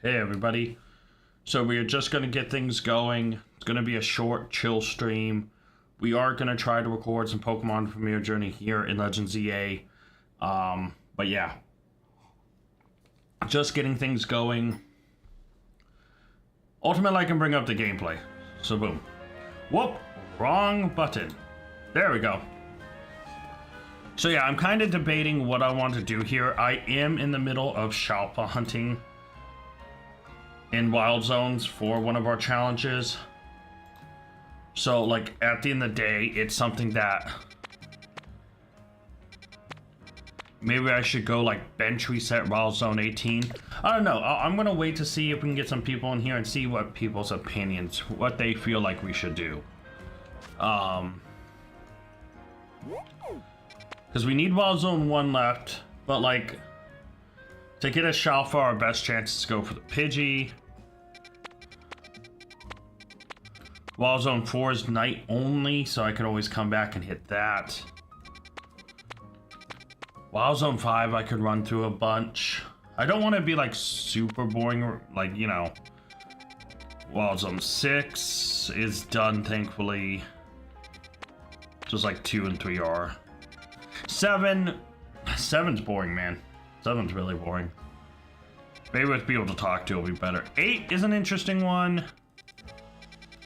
Hey everybody. So we are just going to get things going. It's going to be a short, chill stream. We are going to try to record some Pokemon Premier Journey here in Legends EA. But yeah. Just getting things going. Ultimately, I can bring up the gameplay. So boom. Whoop! Wrong button. There we go. So yeah, I'm kind of debating what I want to do here. I am in the middle of Shalpa hunting in Wild Zones for one of our challenges. So like at the end of the day, it's something that maybe I should go like bench reset Wild Zone 18. I don't know. I'm gonna wait to see if we can get some people in here and see what people's opinions, what they feel like we should do. Because we need Wild Zone 1 left, but like to get a Shalfa, our best chance is to go for the Pidgey. Wild Zone 4 is night only, so I can always come back and hit that. Wild Zone 5, I could run through a bunch. I don't want to be like super boring, like, you know. Wild Zone 6 is done, thankfully. Just like 2 and 3 are. 7's boring, man. 7's really boring. Maybe with people to talk to will be better. 8 is an interesting one.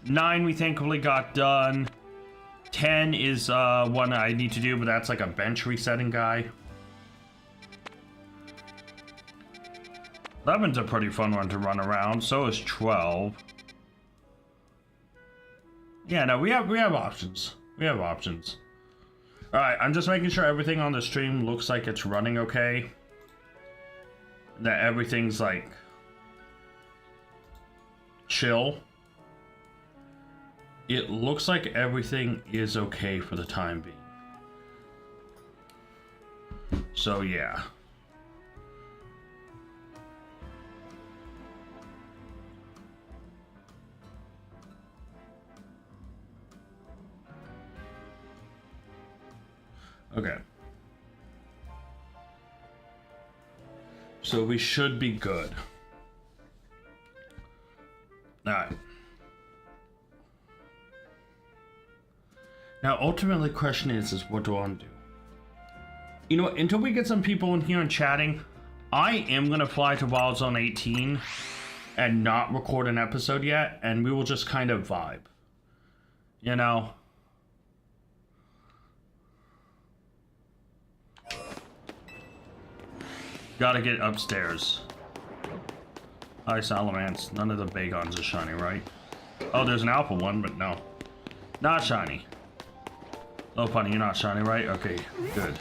9 we thankfully got done. 10 is one I need to do, but that's like a bench resetting guy. 11's a pretty fun one to run around. So is 12. Yeah, no, we have options. We have options. Alright, I'm just making sure everything on the stream looks like it's running okay. That everything's like chill. It looks like everything is okay for the time being. So yeah. Okay. So we should be good. Alright. Now, ultimately, the question is what do I want to do? You know what, until we get some people in here and chatting, I am going to fly to Wild Zone 18 and not record an episode yet, and we will just kind of vibe. You know? Gotta get upstairs. Hi, Salamence. None of the Bagons are shiny, right? Oh, there's an alpha one, but no. Not shiny. Oh, Punny, you're not shiny, right? Okay, good.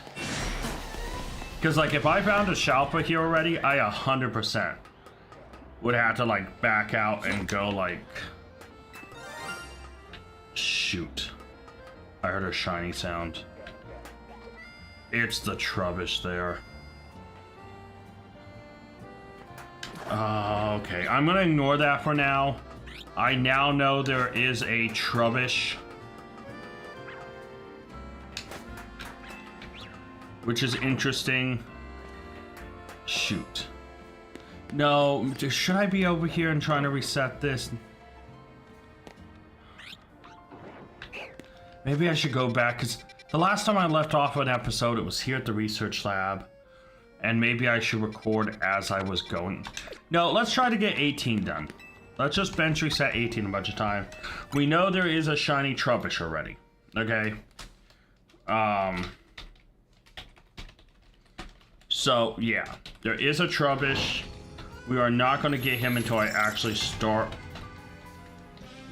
Because, like, if I found a Shalpa here already, I 100% would have to, like, back out and go, like... Shoot. I heard a shiny sound. It's the Trubbish there. Okay, I'm gonna ignore that for now. I now know there is a Trubbish, which is interesting. Shoot. No, should I be over here and trying to reset this? Maybe I should go back, because the last time I left off an episode, it was here at the research lab. And maybe I should record as I was going. No, let's try to get 18 done. Let's just bench reset 18 a bunch of time. We know there is a shiny Trubbish already. Okay. So, yeah. There is a Trubbish. We are not going to get him until I actually start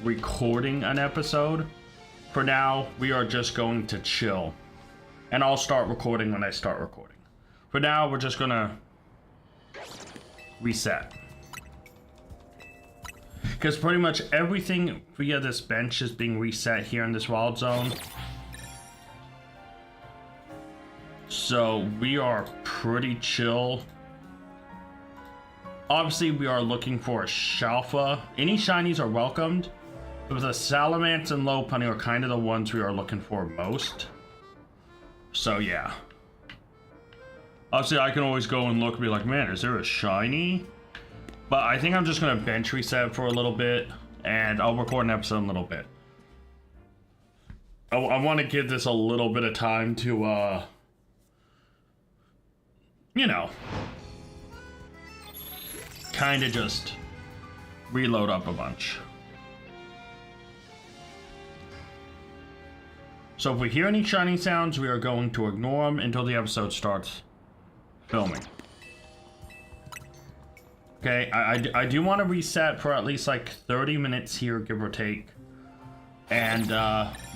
recording an episode. For now, we are just going to chill. And I'll start recording when I start recording. For now, we're just gonna reset. Because pretty much everything via this bench is being reset here in this Wild Zone. So we are pretty chill. Obviously, we are looking for a Shalfa. Any shinies are welcomed. But the Salamence and Lopunny are kind of the ones we are looking for most. So yeah. Obviously, I can always go and look and be like, man, is there a shiny? But I think I'm just gonna bench reset for a little bit, and I'll record an episode in a little bit. I want to give this a little bit of time to, you know, kind of just reload up a bunch. So if we hear any shiny sounds, we are going to ignore them until the episode starts filming. Okay, I do want to reset for at least like 30 minutes here, give or take. And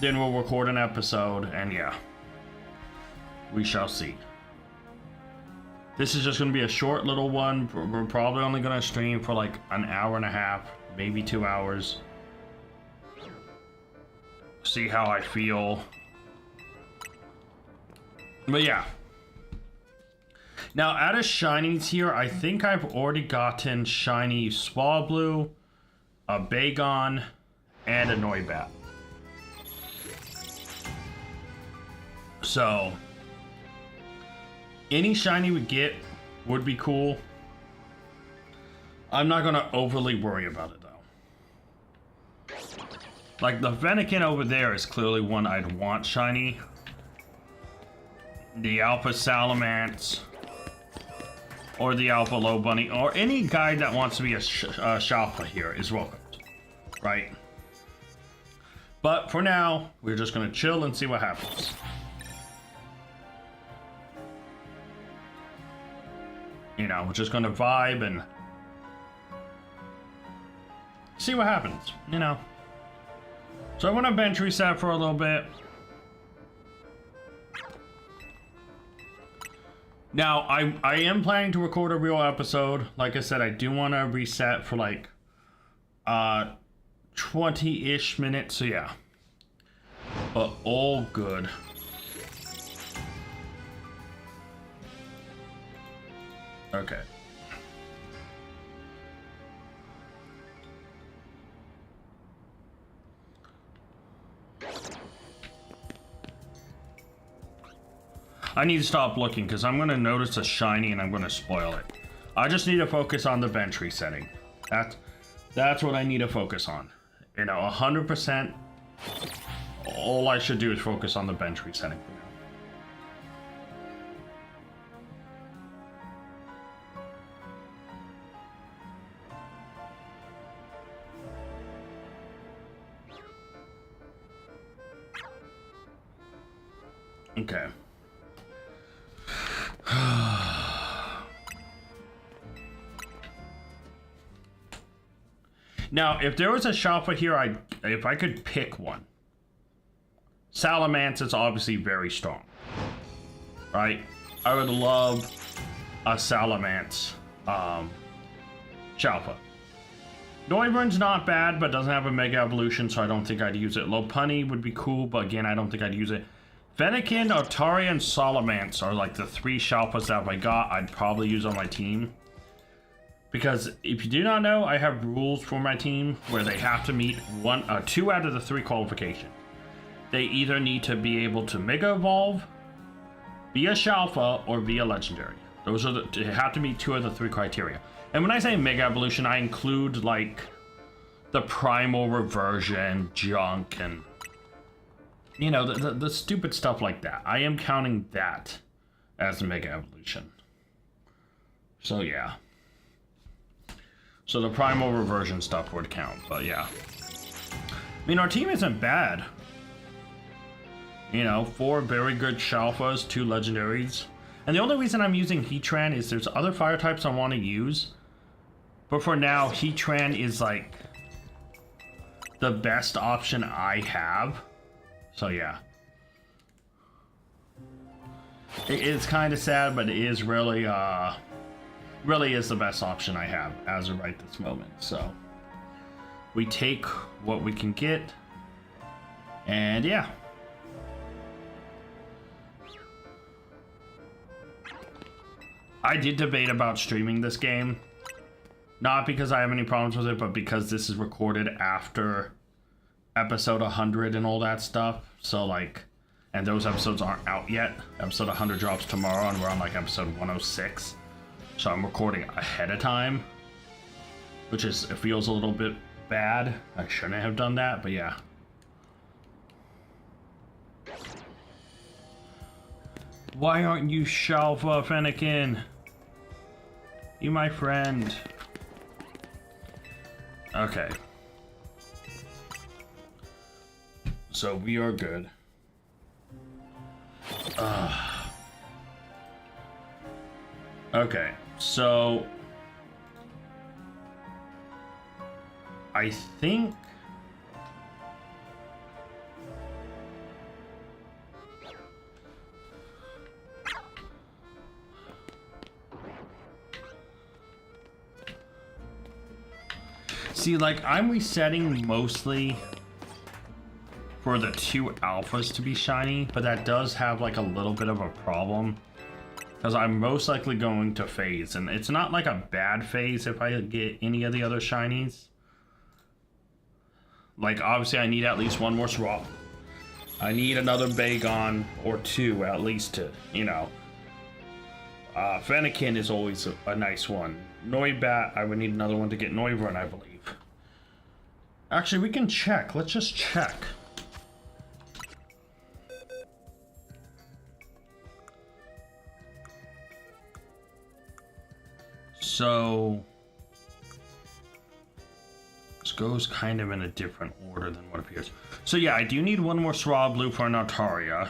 then we'll record an episode, and yeah, we shall see. This is just going to be a short little one. We're probably only going to stream for like an hour and a half, maybe 2 hours. See how I feel. But yeah. Now, out of shinies here, I think I've already gotten shiny Swablu, a Bagon, and a Noibat. So, any shiny we get would be cool. I'm not gonna overly worry about it though. Like the Fennekin over there is clearly one I'd want shiny. The Alpha Salamence, or the Alpha Lobunny, or any guy that wants to be a Shalpa here is welcome, right? But for now, we're just gonna chill and see what happens. You know, we're just gonna vibe and see what happens, you know. So I want to bench reset for a little bit. Now, I am planning to record a real episode. Like I said, I do want to reset for like 20-ish minutes, so yeah. But all good. Okay. I need to stop looking because I'm going to notice a shiny and I'm going to spoil it. I just need to focus on the bench resetting. That's what I need to focus on. You know, 100%. All I should do is focus on the bench resetting for now. Okay. Now, if there was a Shalpa here, if I could pick one. Salamence is obviously very strong. Right? I would love a Salamence Shalpa. Noivern's not bad, but doesn't have a Mega Evolution, so I don't think I'd use it. Lopunny would be cool, but again, I don't think I'd use it. Fennekin, Altaria, and Salamence are like the 3 Shalpas that if I got, I'd probably use on my team. Because if you do not know, I have rules for my team where they have to meet 2 out of the 3 qualifications. They either need to be able to Mega Evolve, be a Shalpa, or be a Legendary. Those are they have to meet 2 of the 3 criteria. And when I say Mega Evolution, I include like the Primal Reversion, Junk, and you know, the stupid stuff like that. I am counting that as a Mega Evolution. So yeah. So the Primal Reversion stuff would count, but yeah. I mean, our team isn't bad. You know, 4 very good Shalpas, 2 Legendaries. And the only reason I'm using Heatran is there's other fire types I want to use. But for now, Heatran is like the best option I have. So yeah. It's kind of sad, but it is really is the best option I have as of right this moment. So we take what we can get, and yeah. I did debate about streaming this game, not because I have any problems with it, but because this is recorded after episode 100 and all that stuff. So like, and those episodes aren't out yet. Episode 100 drops tomorrow and we're on like episode 106. So I'm recording ahead of time. which is, it feels a little bit bad. I shouldn't have done that, but yeah. Why aren't you Shalva, Fennekin? You my friend. Okay. So we are good. Okay, so I think see, like, I'm resetting mostly for the 2 alphas to be shiny, but that does have like a little bit of a problem because I'm most likely going to phase, and it's not like a bad phase if I get any of the other shinies. Like, obviously I need at least 1 more swap. I need another Bagon or 2 at least to, you know. Fennekin is always a nice one. Noibat, I would need another one to get Noivern, I believe. Actually, we can check. Let's just check. So this goes kind of in a different order than what appears. So yeah, I do need 1 more Swablu for an Altaria.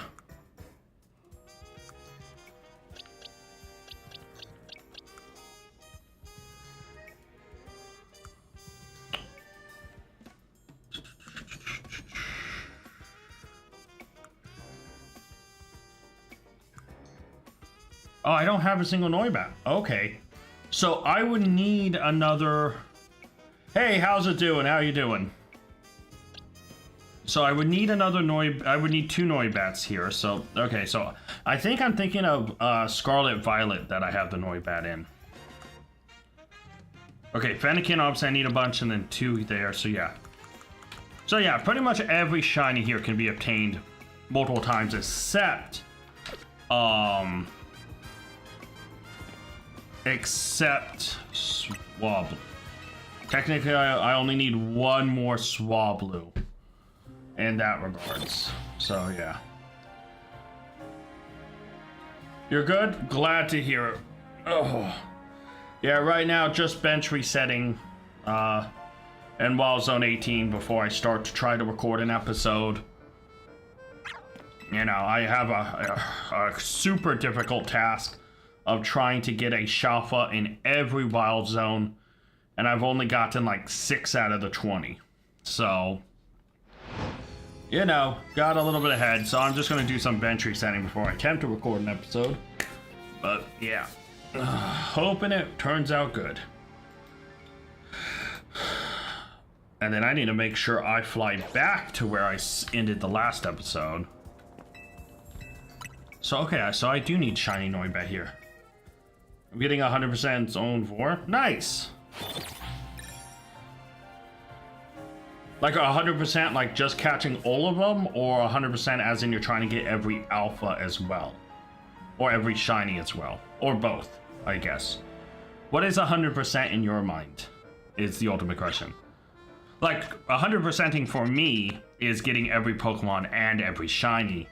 Oh, I don't have a single Noibat. Okay. So I would need another... Hey, how's it doing? How you doing? So I would need another I would need 2 Noibats here. So, okay, so I think I'm thinking of Scarlet Violet that I have the Noibat in. Okay, Fennekin, obviously I need a bunch, and then 2 there, so yeah. So yeah, pretty much every shiny here can be obtained multiple times, except... Except Swablu. Technically, I only need 1 more Swablu in that regards. So, yeah. You're good? Glad to hear it. Oh. Yeah, right now, just bench resetting in Wild Zone 18 before I start to try to record an episode. You know, I have a super difficult task of trying to get a Shalfa in every Wild Zone, and I've only gotten like 6 out of the 20. So, you know, got a little bit ahead, so I'm just going to do some bench resetting before I attempt to record an episode. But, yeah. Hoping it turns out good. And then I need to make sure I fly back to where I ended the last episode. So, okay, so I do need Shiny Noibat here. I'm getting 100% Zone 4. Nice! Like 100% like just catching all of them, or 100% as in you're trying to get every alpha as well? Or every shiny as well? Or both, I guess. What is 100% in your mind? Is the ultimate question. Like, 100%ing for me is getting every Pokemon and every shiny.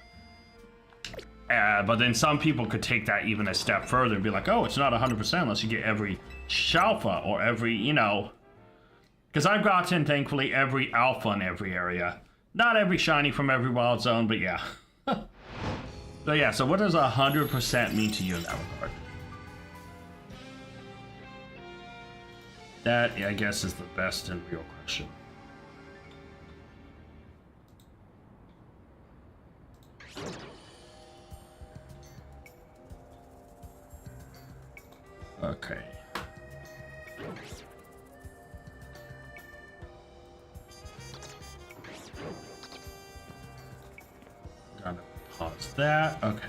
But then some people could take that even a step further and be like, oh, it's not 100% unless you get every Shalfa or every, you know. Because I've gotten, thankfully, every alpha in every area. Not every shiny from every Wild Zone, but yeah. So yeah, so what does 100% mean to you in that regard? That, I guess, is the best and real question. Okay. Gotta pause that. Okay.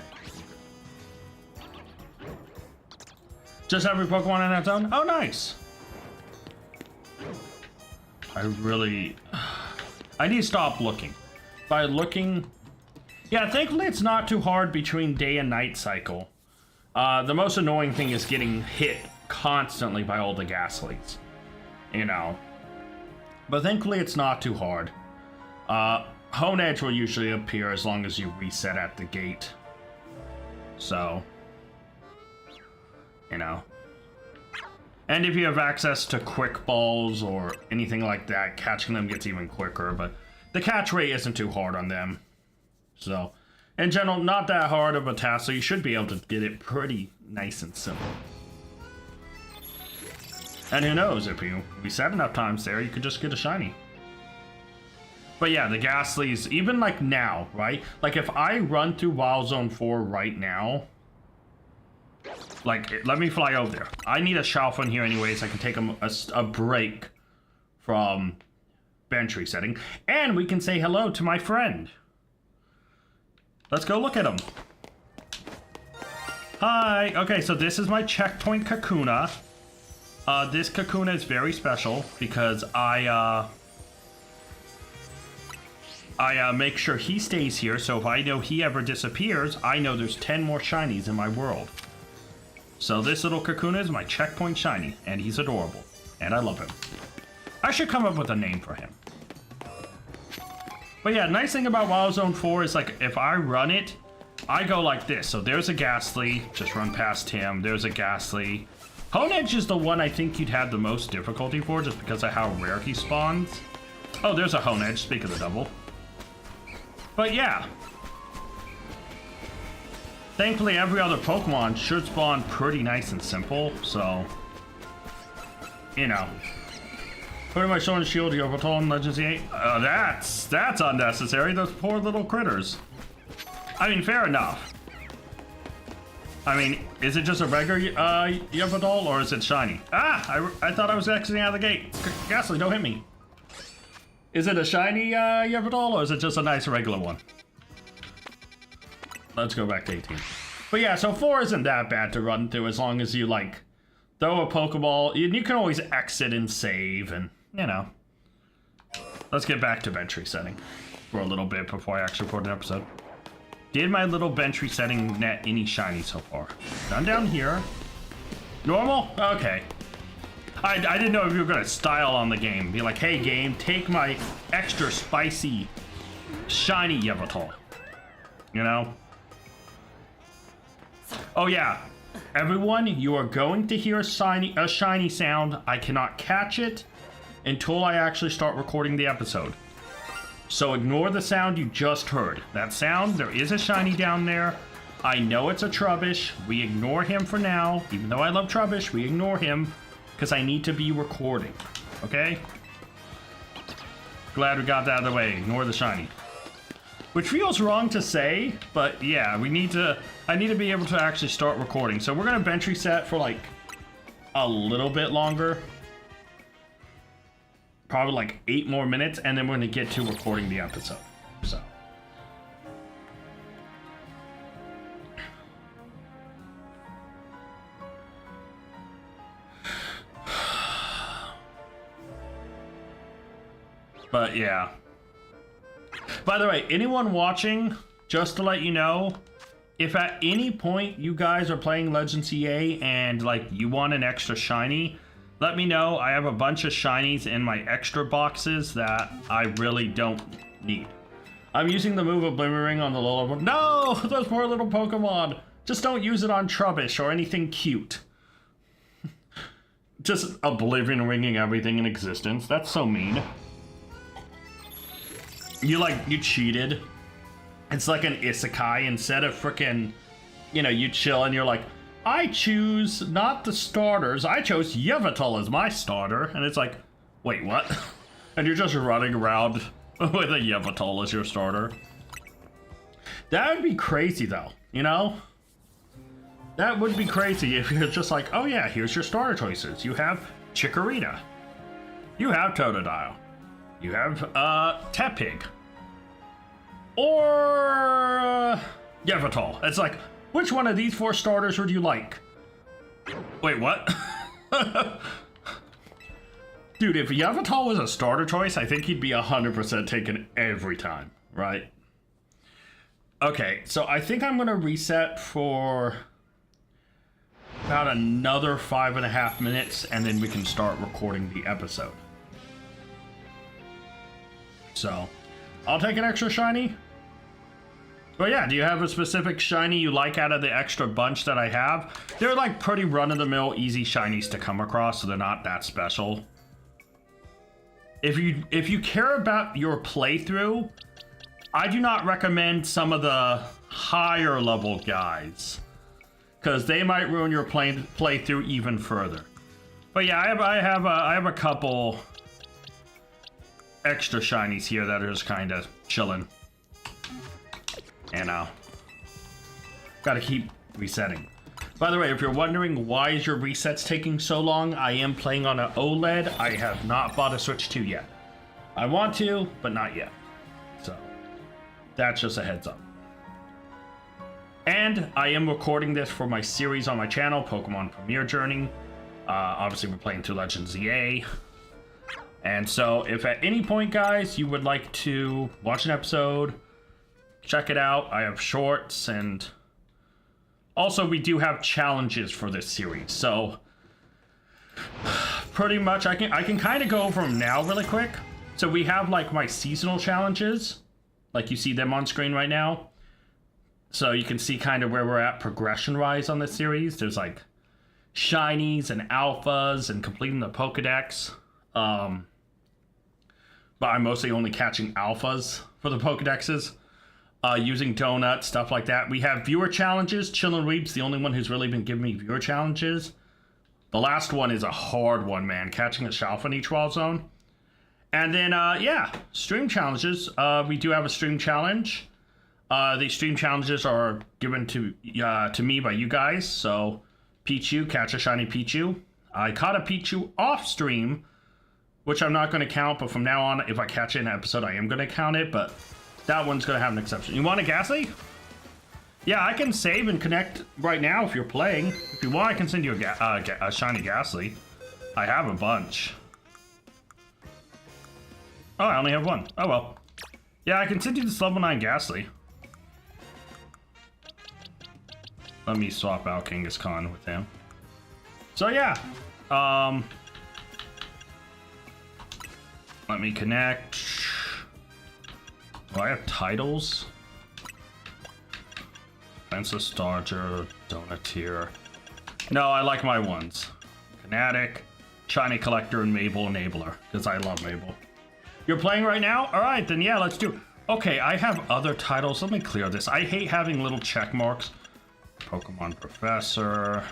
Just every Pokemon in that zone? Oh, nice. I need to stop looking. By looking... Yeah, thankfully it's not too hard between day and night cycle. The most annoying thing is getting hit constantly by all the Ghastlies. you know. But thankfully it's not too hard. Hone Edge will usually appear as long as you reset at the gate. So, you know. And if you have access to quick balls or anything like that, catching them gets even quicker, but the catch rate isn't too hard on them. So, in general, not that hard of a task, so you should be able to get it pretty nice and simple. And who knows, if you reset enough times there, you could just get a shiny. But yeah, the Ghastlies, even like now, right? Like if I run through Wild Zone 4 right now, like, let me fly over there. I need a Shalfin here anyways. I can take a break from bench resetting. And we can say hello to my friend. Let's go look at him. Hi. Okay, so this is my checkpoint Kakuna. This Kakuna is very special because I make sure he stays here, so if I know he ever disappears, I know there's 10 more shinies in my world. So this little Kakuna is my checkpoint shiny, and he's adorable, and I love him. I should come up with a name for him. But yeah, nice thing about Wild Zone 4 is like, if I run it, I go like this. So there's a Ghastly, just run past him, there's a Ghastly. Hone Edge is the one I think you'd have the most difficulty for, just because of how rare he spawns. Oh, there's a Hone Edge, speak of the devil. But yeah. Thankfully, every other Pokemon should spawn pretty nice and simple, so... You know. Putting my Sword and Shield, Yveltal, and Legends 8. That's unnecessary, those poor little critters. I mean, fair enough. I mean, is it just a regular Yveltal, or is it shiny? Ah! I thought I was exiting out of the gate. Ghastly, don't hit me. Is it a shiny Yveltal, or is it just a nice regular one? Let's go back to 18. But yeah, so 4 isn't that bad to run through as long as you, like, throw a Pokeball. You can always exit and save, and, you know. Let's get back to bench resetting for a little bit before I actually record an episode. Did my little bench resetting net any shiny so far? None down here. Normal? Okay. I didn't know if you were gonna style on the game. Be like, hey game, take my extra spicy, shiny Yveltal. You know? Oh yeah. Everyone, you are going to hear a shiny sound. I cannot catch it until I actually start recording the episode. So ignore the sound you just heard. That sound, there is a shiny down there. I know it's a Trubbish. We ignore him for now. Even though I love Trubbish, we ignore him. Because I need to be recording, okay? Glad we got that out of the way. Ignore the shiny. Which feels wrong to say, but yeah, I need to be able to actually start recording. So we're gonna bench reset for like a little bit longer. Probably like 8 more minutes, and then we're gonna get to recording the episode, so. But yeah. By the way, anyone watching, just to let you know, if at any point you guys are playing Legends EA and like you want an extra shiny, let me know. I have a bunch of shinies in my extra boxes that I really don't need. I'm using the move of Bloomerang on the lower. No, those poor little Pokemon. Just don't use it on Trubbish or anything cute. Just Oblivion ringing everything in existence. That's so mean. You cheated. It's like an isekai. Instead of frickin', you know, you chill and you're like, I choose not the starters. I chose Yveltal as my starter. And it's like, wait, what? And you're just running around with a Yveltal as your starter. That would be crazy though, you know? That would be crazy if you're just like, oh yeah, here's your starter choices. You have Chikorita. You have Totodile. You have, Tepig. Or, Yveltal. It's like, which one of these 4 starters would you like? Wait, what? Dude, if Yveltal was a starter choice, I think he'd be 100% taken every time, right? Okay, so I think I'm gonna reset for about another 5.5 minutes, and then we can start recording the episode. So, I'll take an extra shiny. But yeah, do you have a specific shiny you like out of the extra bunch that I have? They're like pretty run-of-the-mill, easy shinies to come across, so they're not that special. If you care about your playthrough, I do not recommend some of the higher level guys, because they might ruin your playthrough even further. But yeah, I have a couple extra shinies here that are just kind of chilling. And gotta keep resetting. By the way, if you're wondering why is your resets taking so long, I am playing on an OLED. I have not bought a Switch 2 yet. I want to, but not yet. So that's just a heads up. And I am recording this for my series on my channel, Pokemon Premier Journey. Obviously, we're playing through Legends ZA. And so if at any point, guys, you would like to watch an episode, check it out. I have shorts, and also we do have challenges for this series. So pretty much I can kind of go over them now really quick. So we have like my seasonal challenges, like you see them on screen right now. So you can see kind of where we're at progression-wise on this series. There's like shinies and alphas and completing the Pokedex. But I'm mostly only catching alphas for the Pokedexes. Using donuts, stuff like that. We have viewer challenges. Chillin' Weeb's the only one who's really been giving me viewer challenges. The last one is a hard one, man. Catching a Shalfa in each wild zone. And then, yeah, stream challenges. We do have a stream challenge. These stream challenges are given to me by you guys. So, Pichu, catch a shiny Pichu. I caught a Pichu off stream, which I'm not going to count. But from now on, if I catch it in an episode, I am going to count it. But that one's going to have an exception. You want a Ghastly? Yeah, I can save and connect right now if you're playing. If you want, I can send you a shiny Ghastly. I have a bunch. Oh, I only have one. Oh, well. Yeah, I can send you this level 9 Ghastly. Let me swap out Kangaskhan with him. So, yeah. Let me connect. Do I have titles? Princess Starger, Donateer. No, I like my ones. Fanatic, Shiny Collector, and Mabel Enabler, because I love Mabel. You're playing right now? Alright, then yeah, let's do it. Okay, I have other titles. Let me clear this. I hate having little check marks. Pokemon Professor.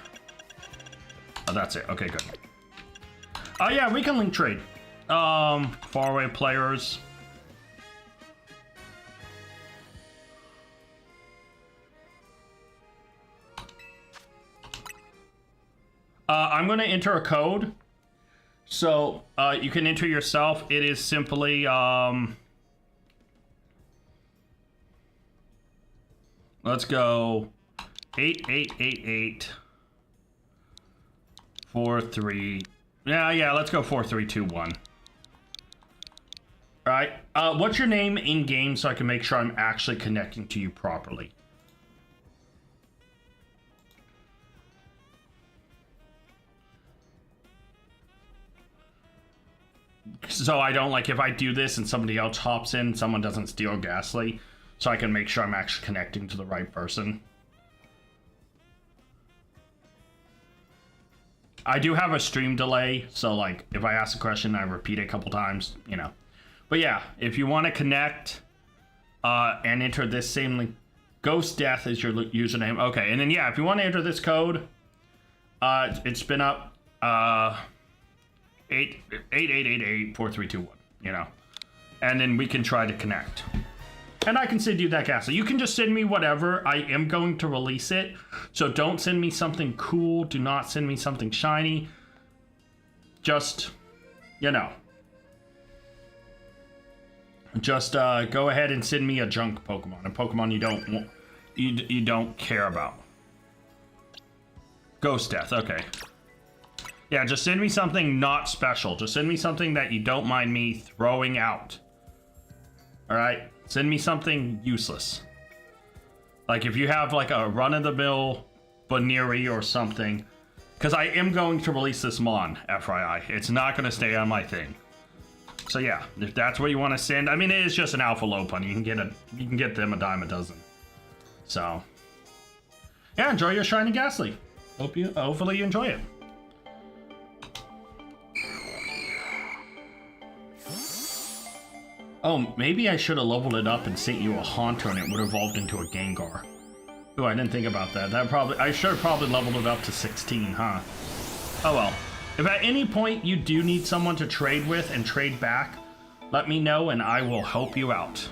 Oh, that's it. Okay, good. Oh, yeah, we can link trade. Faraway players. I'm going to enter a code. So, you can enter yourself. It is simply, let's go 888843. Yeah, let's go 4321. All right. What's your name in game so I can make sure I'm actually connecting to you properly? So I don't, like, if I do this and somebody else hops in, someone doesn't steal Ghastly, so I can make sure I'm actually connecting to the right person. I do have a stream delay, so, like, if I ask a question, I repeat it a couple times, you know. But yeah, if you want to connect and enter this same link, Ghost Death is your username. Okay, and then yeah, if you want to enter this code, it's been up 88884321, you know, and then we can try to connect. And I can send you that Ghastly. You can just send me whatever. I am going to release it, so don't send me something cool. Do not send me something shiny. Just, you know, just go ahead and send me a junk Pokemon, a Pokemon you don't care about. Ghost Death, okay. Yeah, just send me something not special. Just send me something that you don't mind me throwing out. All right, send me something useless. Like if you have like a run-of-the-mill Baneri or something, Because I am going to release this Mon, FYI. It's not going to stay on my thing. So yeah, if that's what you want to send, I mean, it is just an alpha low pun. You can get them a dime a dozen. So yeah, enjoy your shiny Ghastly. Hopefully you enjoy it. Oh, maybe I should have leveled it up and sent you a Haunter and it would have evolved into a Gengar. Oh, I didn't think about that. I should have probably leveled it up to 16, huh? Oh well. If at any point you do need someone to trade with and trade back, let me know and I will help you out.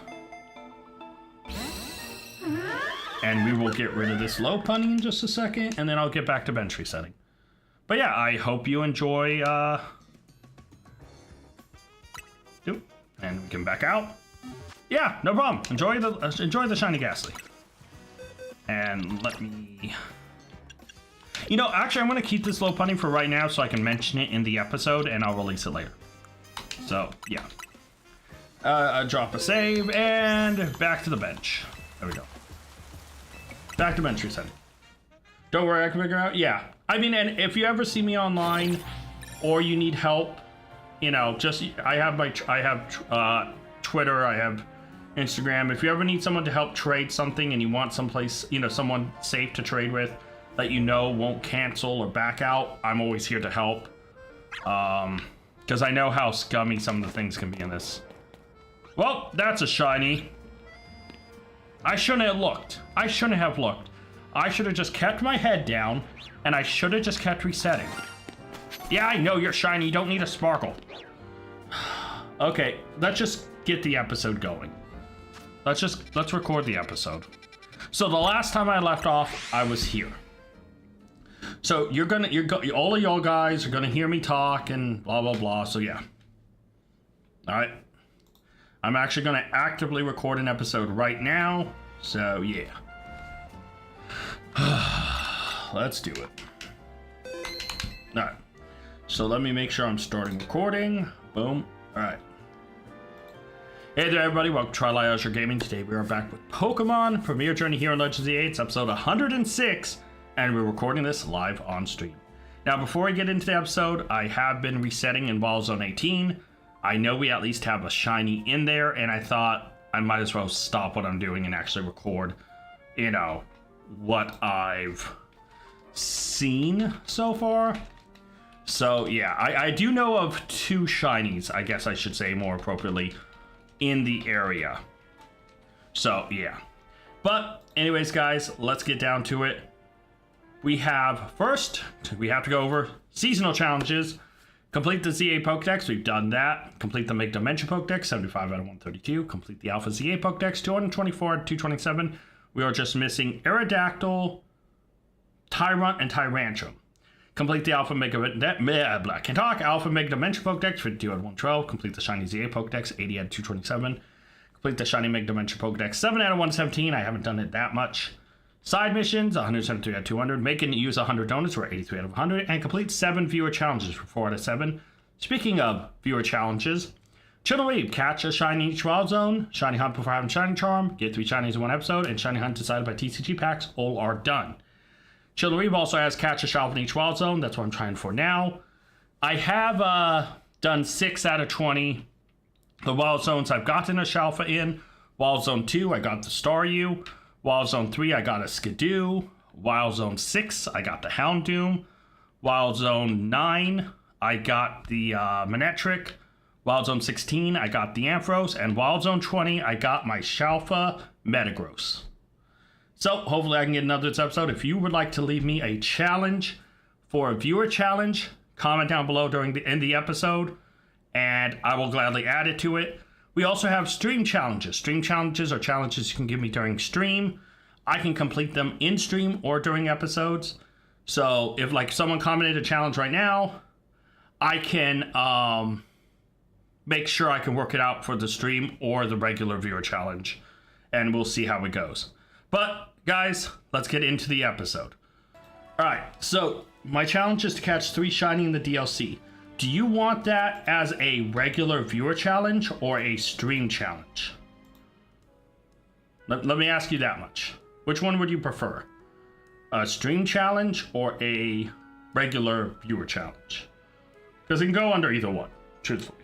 And we will get rid of this low punny in just a second, and then I'll get back to bench resetting. But yeah, I hope you enjoy, and we can back out. Yeah, no problem. Enjoy the shiny Ghastly. And let me... You know, actually, I'm going to keep this low punny for right now so I can mention it in the episode, and I'll release it later. So, yeah. Drop a save, and back to the bench. There we go. Back to bench resetting. Don't worry, I can figure out. Yeah. I mean, and if you ever see me online, or you need help, you know, just, I have Twitter, I have Instagram. If you ever need someone to help trade something and you want someplace, you know, someone safe to trade with that you know won't cancel or back out, I'm always here to help. Because I know how scummy some of the things can be in this. Well, that's a shiny. I shouldn't have looked. I shouldn't have looked. I should have just kept my head down, and I should have just kept resetting. Yeah, I know you're shiny. You don't need a sparkle. Okay, let's just get the episode going. Let's record the episode. So the last time I left off, I was here. So all of y'all guys are gonna hear me talk and blah blah blah. So yeah. All right. I'm actually gonna actively record an episode right now. So yeah. Let's do it. All right. So let me make sure I'm starting recording. Boom. All right. Hey there, everybody. Welcome to Tri-Li Azure Gaming. Today we are back with Pokemon Premier Journey Hero Legends of the 8. It's episode 106, and we're recording this live on stream. Now, before I get into the episode, I have been resetting in Wild Zone 18. I know we at least have a shiny in there, and I thought I might as well stop what I'm doing and actually record, you know, what I've seen so far. So yeah, I do know of 2 shinies, I guess I should say more appropriately, in the area. So yeah. But anyways, guys, let's get down to it. We have to go over seasonal challenges. Complete the ZA Pokedex, we've done that. Complete the Make Dimension Pokedex, 75 out of 132. Complete the Alpha ZA Pokedex, 224 out of 227. We are just missing Aerodactyl, Tyrunt, and Tyrantrum. Complete the Alpha Mega Alpha Mega Dimension Pokedex, 52 out of 112. Complete the Shiny ZA Pokedex, 80 out of 227. Complete the Shiny Mega Dimension Pokedex, 7 out of 117. I haven't done it that much. Side missions, 173 out of 200. Make and use 100 donuts, we're 83 out of 100. And complete 7 viewer challenges for 4 out of 7. Speaking of viewer challenges, Chillerweeb, catch a shiny in each wild zone. Shiny hunt before having shiny charm. Get 3 shinies in 1 episode. And shiny hunt decided by TCG packs. All are done. Chillerweeb also has catch a shelf in each wild zone. That's what I'm trying for now. I have done 6 out of 20. The wild zones I've gotten a Shalfa in. Wild Zone 2, I got the Staryu. Wild Zone 3, I got a Skidoo. Wild Zone 6, I got the Houndoom. Wild Zone 9, I got the Manectric. Wild Zone 16, I got the Ampharos. And Wild Zone 20, I got my Shalfa Metagross. So, hopefully I can get another this episode. If you would like to leave me a challenge for a viewer challenge, comment down below in the episode, and I will gladly add it to it. We also have stream challenges. Stream challenges are challenges you can give me during stream. I can complete them in stream or during episodes. So, if like someone commented a challenge right now, I can make sure I can work it out for the stream or the regular viewer challenge, and we'll see how it goes. But, guys, let's get into the episode. Alright, so my challenge is to catch 3 shiny in the DLC. Do you want that as a regular viewer challenge or a stream challenge? Let me ask you that much. Which one would you prefer? A stream challenge or a regular viewer challenge. Because it can go under either one, truthfully.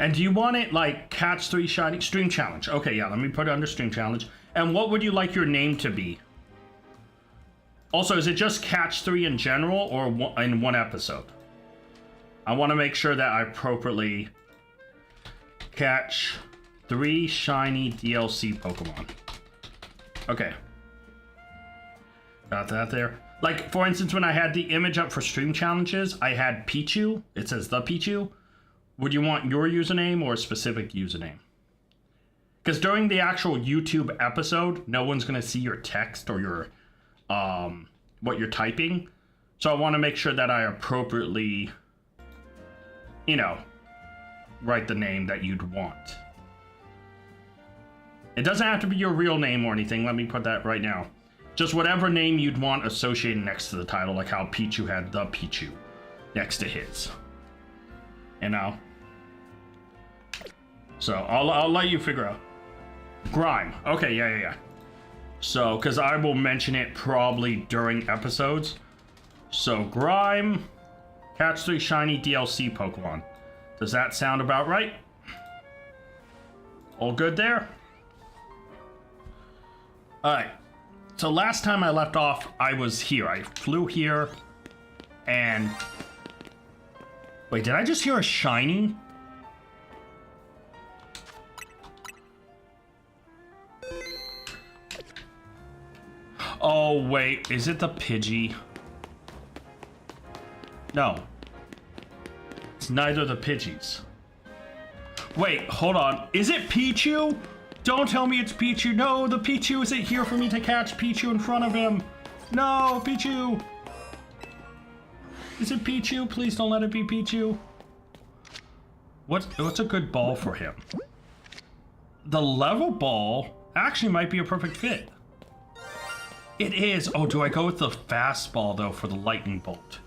And do you want it like catch 3 shiny stream challenge? Okay, yeah, let me put it under stream challenge. And what would you like your name to be? Also, is it just catch 3 in general or in one episode? I want to make sure that I appropriately catch 3 shiny DLC Pokemon. Okay. Got that there. Like, for instance, when I had the image up for stream challenges, I had Pichu. It says the Pichu. Would you want your username or a specific username? Because during the actual YouTube episode, no one's going to see your text or your what you're typing. So I want to make sure that I appropriately, you know, write the name that you'd want. It doesn't have to be your real name or anything. Let me put that right now. Just whatever name you'd want associated next to the title, like how Pichu had the Pichu next to his. You know? So I'll let you figure out. Grime. Okay, yeah. So, because I will mention it probably during episodes. So, Grime, catch 3 shiny DLC Pokemon. Does that sound about right? All good there? Alright. So, last time I left off, I was here. I flew here, and... Wait, did I just hear a shiny? Oh, wait. Is it the Pidgey? No. It's neither the Pidgeys. Wait, hold on. Is it Pichu? Don't tell me it's Pichu. No, the Pichu isn't here for me to catch Pichu in front of him. No, Pichu. Is it Pichu? Please don't let it be Pichu. What's a good ball for him? The level ball actually might be a perfect fit. It is. Oh, do I go with the fastball, though, for the lightning bolt?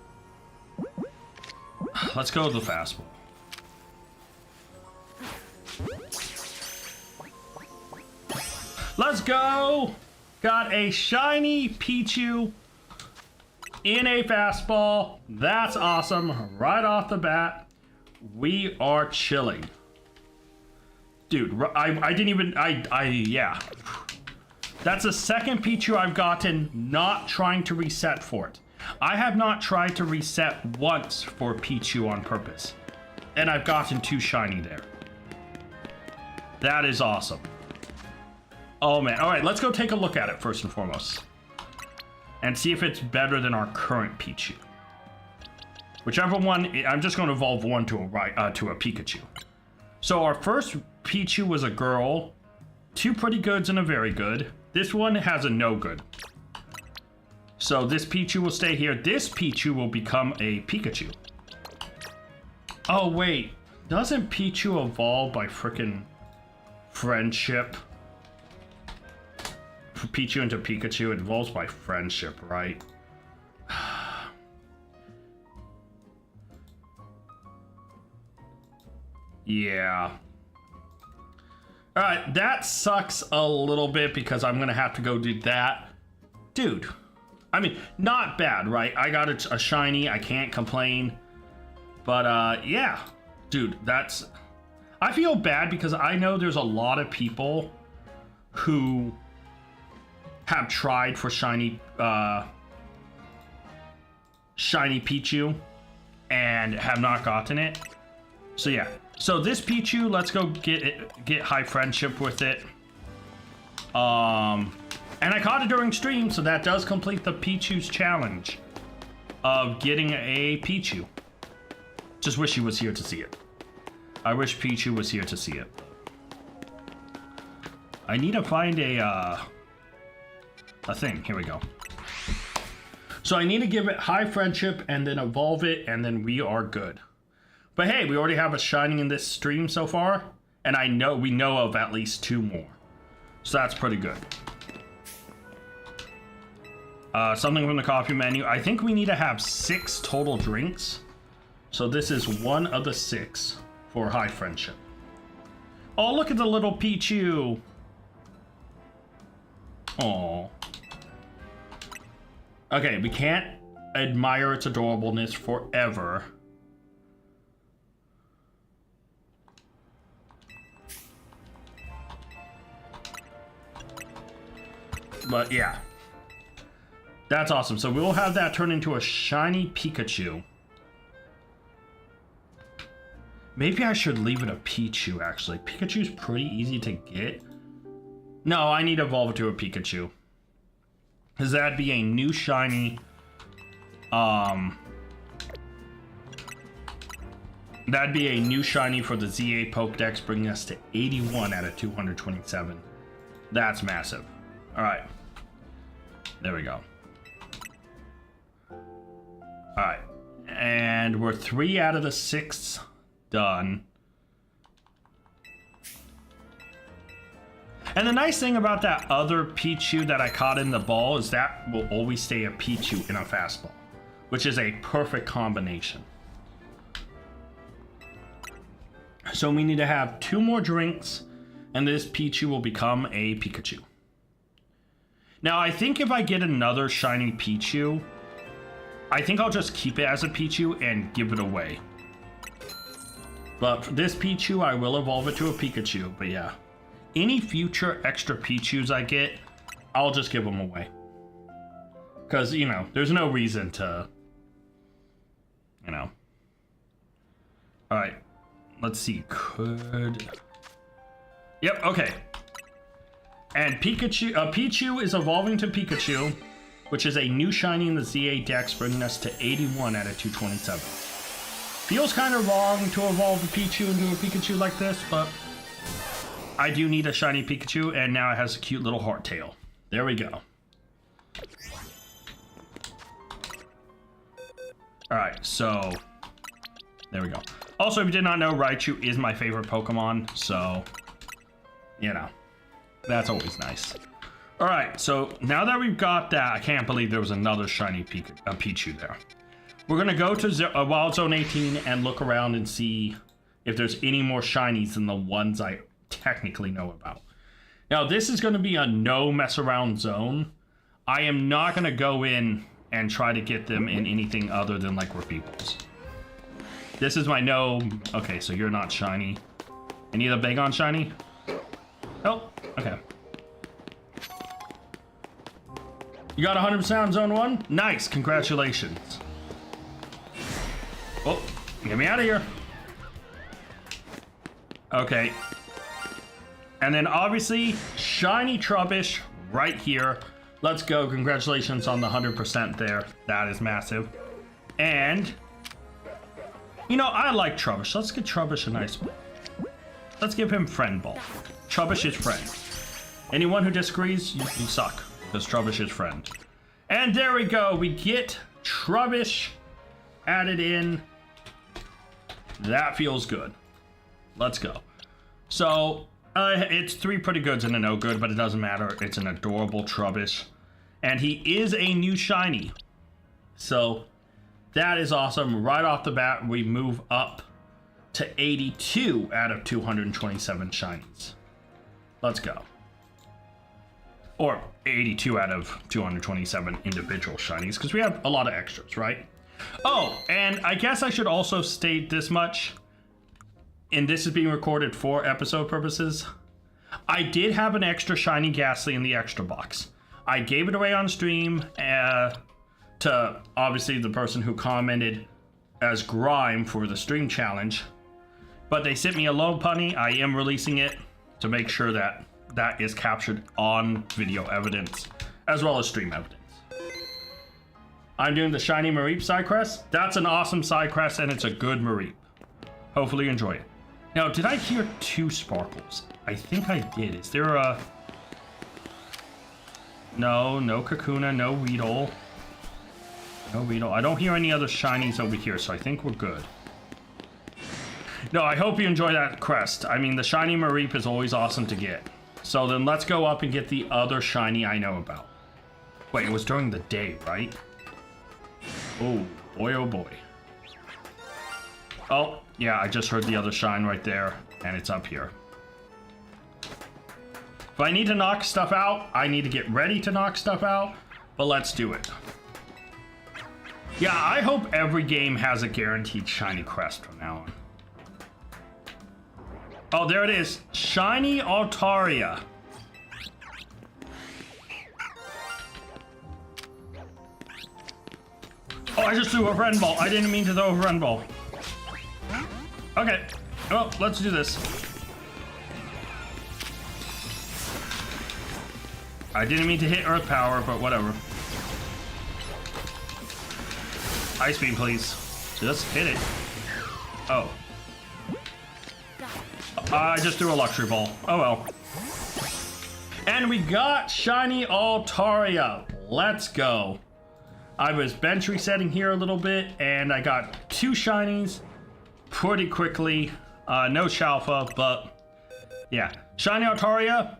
Let's go with the fastball. Let's go! Got a shiny Pichu in a fastball. That's awesome. Right off the bat, we are chilling. Dude, I didn't even... yeah. That's the second Pichu I've gotten not trying to reset for it. I have not tried to reset once for Pichu on purpose. And I've gotten 2 shiny there. That is awesome. Oh man, alright, let's go take a look at it first and foremost. And see if it's better than our current Pichu. Whichever one, I'm just going to evolve one to a Pikachu. So our first Pichu was a girl. 2 pretty goods and a very good. This one has a no good. So this Pichu will stay here. This Pichu will become a Pikachu. Oh wait, doesn't Pichu evolve by frickin' friendship? Pichu into Pikachu, it evolves by friendship, right? Yeah. Alright, that sucks a little bit because I'm gonna have to go do that. Dude, I mean, not bad, right? I got a shiny, I can't complain. But, yeah. Dude, that's... I feel bad because I know there's a lot of people who have tried for shiny Pichu and have not gotten it. So, yeah. So this Pichu, let's go get high friendship with it. And I caught it during stream, so that does complete the Pichu's challenge of getting a Pichu. Just wish he was here to see it. I wish Pichu was here to see it. I need to find a thing. Here we go. So I need to give it high friendship and then evolve it, and then we are good. But hey, we already have a shiny in this stream so far, and we know of at least 2 more. So that's pretty good. Something from the coffee menu. I think we need to have 6 total drinks. So this is one of the 6 for high friendship. Oh, look at the little Pichu. Oh. Okay, we can't admire its adorableness forever. But yeah. That's awesome. So we'll have that turn into a shiny Pikachu. Maybe I should leave it a Pichu, actually. Pikachu's pretty easy to get. No, I need to evolve it to a Pikachu. Because that'd be a new shiny. That'd be a new shiny for the ZA Pokedex, bringing us to 81 out of 227. That's massive. Alright. There we go. Alright. And we're 3 out of the 6 done. And the nice thing about that other Pichu that I caught in the ball is that will always stay a Pichu in a fastball, which is a perfect combination. So we need to have 2 more drinks, and this Pichu will become a Pikachu. Now, I think if I get another shiny Pichu, I think I'll just keep it as a Pichu and give it away. But for this Pichu, I will evolve it to a Pikachu, but yeah. Any future extra Pichus I get, I'll just give them away. Because, you know, there's no reason to, you know. Alright, let's see, Yep, okay. And Pichu is evolving to Pikachu, which is a new shiny in the ZA Dex, bringing us to 81 out of 227. Feels kind of wrong to evolve a Pichu into a Pikachu like this, but I do need a shiny Pikachu, and now it has a cute little heart tail. There we go. Alright, so there we go. Also, if you did not know, Raichu is my favorite Pokemon, so, you know, that's always nice. Alright, so now that we've got that, I can't believe there was another shiny Pichu there. We're going to go to Wild Zone 18 and look around and see if there's any more shinies than the ones I technically know about. Now, this is going to be a no mess around zone. I am not going to go in and try to get them in anything other than like repeatables. This is my no. Okay, so you're not shiny. Any of the Bagon shiny? Oh, okay. You got 100% on zone 1? Nice, congratulations. Oh, get me out of here. Okay. And then obviously, shiny Trubbish right here. Let's go. Congratulations on the 100% there. That is massive. And, you know, I like Trubbish. Let's get Trubbish a nice one. Let's give him friend ball. Trubbish is friend. Anyone who disagrees, you suck. Because Trubbish is friend. And there we go. We get Trubbish added in. That feels good. Let's go. So, it's 3 pretty goods and a no good, but it doesn't matter. It's an adorable Trubbish. And he is a new shiny. So, that is awesome. Right off the bat, we move up to 82 out of 227 shinies. Let's go. Or 82 out of 227 individual shinies, because we have a lot of extras, right? Oh, and I guess I should also state this much, and this is being recorded for episode purposes. I did have an extra shiny Ghastly in the extra box. I gave it away on stream to obviously the person who commented as Grime for the stream challenge, but they sent me a Lopunny. I am releasing it to make sure that that is captured on video evidence as well as stream evidence. I'm doing the Shiny Mareep side quest. That's an awesome side quest, and it's a good Mareep. Hopefully you enjoy it. Now, did I hear 2 Sparkles? I think I did. Is there a... No Kakuna, no Weedle. No Weedle. I don't hear any other shinies over here, so I think we're good. No, I hope you enjoy that quest. I mean, the Shiny Mareep is always awesome to get. So then let's go up and get the other shiny I know about. Wait, it was during the day, right? Oh, boy, oh boy. Oh, yeah, I just heard the other shine right there, and it's up here. If I need to knock stuff out, I need to get ready to knock stuff out, but let's do it. Yeah, I hope every game has a guaranteed shiny crest from now on. Oh, there it is. Shiny Altaria. Oh, I just threw a Ren Ball. I didn't mean to throw a Ren Ball. Okay. Well, let's do this. I didn't mean to hit Earth Power, but whatever. Ice Beam, please. Just hit it. Oh. I just threw a Luxury Ball. Oh well. And we got Shiny Altaria. Let's go. I was bench resetting here a little bit, and I got 2 shinies pretty quickly. No Chalfa, but yeah. Shiny Altaria,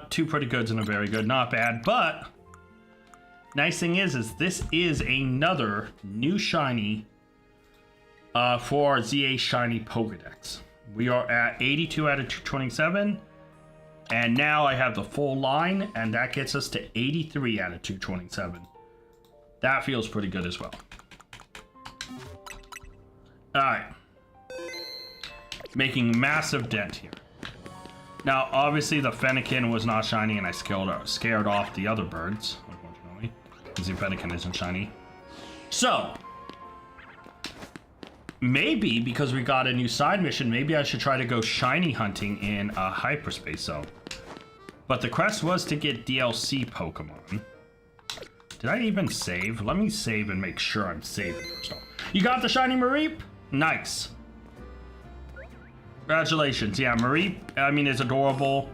2 pretty goods and a very good. Not bad, but nice thing is this is another new shiny for our ZA Shiny Pokedex. We are at 82 out of 227, and now I have the full line, and that gets us to 83 out of 227. That feels pretty good as well. Alright. Making massive dent here. Now, obviously, the Fennekin was not shiny, and I scared off the other birds, unfortunately, because the Fennekin isn't shiny. So, maybe, because we got a new side mission, maybe I should try to go shiny hunting in a hyperspace zone. But the quest was to get DLC Pokemon. Did I even save? Let me save and make sure I'm saving first off. You got the shiny Mareep? Nice. Congratulations. Yeah, Mareep, I mean, it's adorable.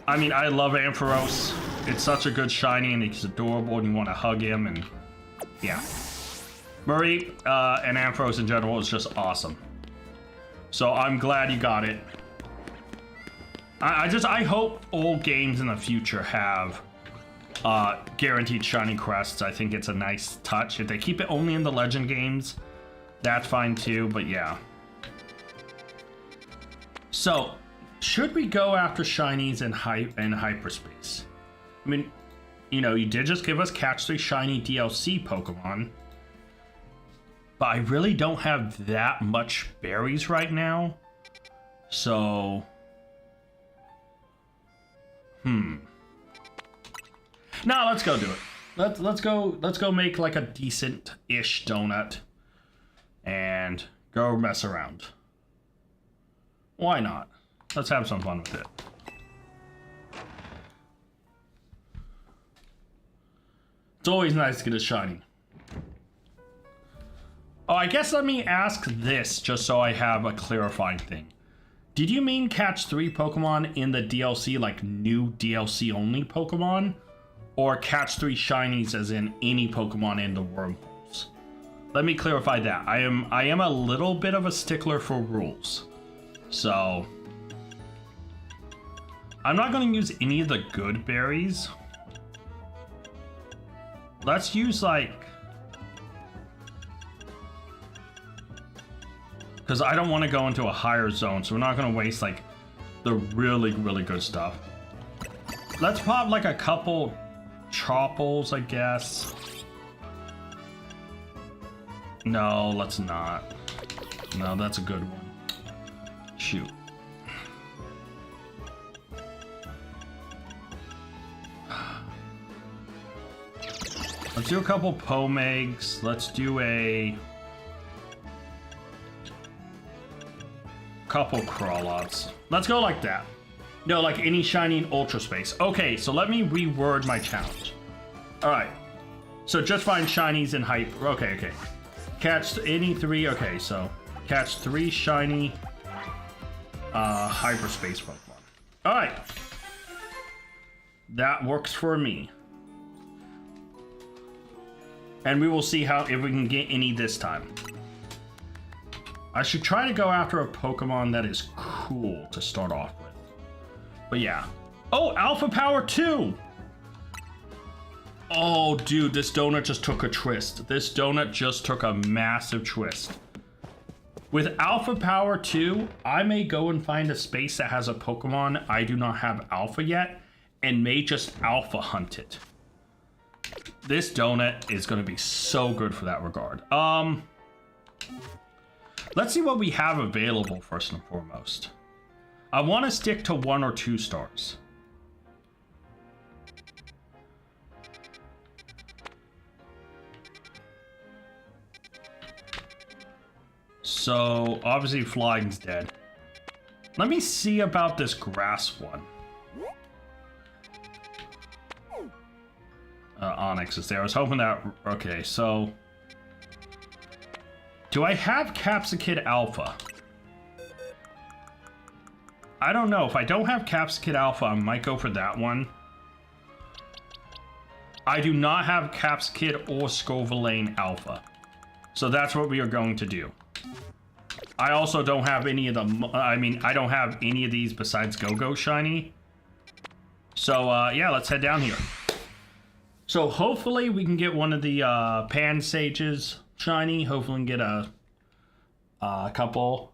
I mean, I love Ampharos. It's such a good shiny, and he's adorable, and you want to hug him, and yeah. Mareep and Ampharos in general is just awesome. So I'm glad you got it. I hope all games in the future have guaranteed shiny crests. I think it's a nice touch. If they keep it only in the legend games, that's fine too, but yeah. So, should we go after shinies in hyperspace? I mean, you know, you did just give us Catch 3 shiny DLC Pokemon, but I really don't have that much berries right now. So, Now let's go do it. Let's go make like a decent-ish donut and go mess around. Why not? Let's have some fun with it. It's always nice to get a shiny. Oh, I guess let me ask this just so I have a clarifying thing. Did you mean catch 3 Pokemon in the DLC, like new DLC only Pokemon? Or catch 3 shinies as in any Pokemon in the wormholes? Let me clarify that. I am a little bit of a stickler for rules. So I'm not going to use any of the good berries. Let's use like, because I don't want to go into a higher zone, so we're not going to waste like the really good stuff. Let's pop like a couple Chopples, I guess. No, let's not. No, that's a good one. Shoot. Let's do a couple Pomegs. Let's do a couple Crawlots. Let's go like that. No, like any shiny in Ultra Space. Okay, so let me reword my challenge. Alright. So just find shinies in hype. Okay. Catch any 3. Okay, so catch 3 shiny hyperspace Pokemon. Alright. That works for me. And we will see if we can get any this time. I should try to go after a Pokemon that is cool to start off with. But yeah. Oh, Alpha Power 2! Oh, dude, this donut just took a twist. This donut just took a massive twist. With Alpha Power 2, I may go and find a space that has a Pokemon I do not have Alpha yet, and may just Alpha hunt it. This donut is going to be so good for that regard. Let's see what we have available first and foremost. I want to stick to 1 or 2 stars. So, obviously Flying's dead. Let me see about this grass one. Onyx is there. I was hoping that... Okay, so... Do I have Capsakid Alpha? I don't know. If I don't have Capsakid Alpha, I might go for that one. I do not have Capsakid or Scovillain Alpha. So that's what we are going to do. I also don't have any of them. I mean, I don't have any of these besides Go-Go Shiny. So, yeah, let's head down here. So, hopefully we can get one of the Pansages Shiny. Hopefully we can get a couple.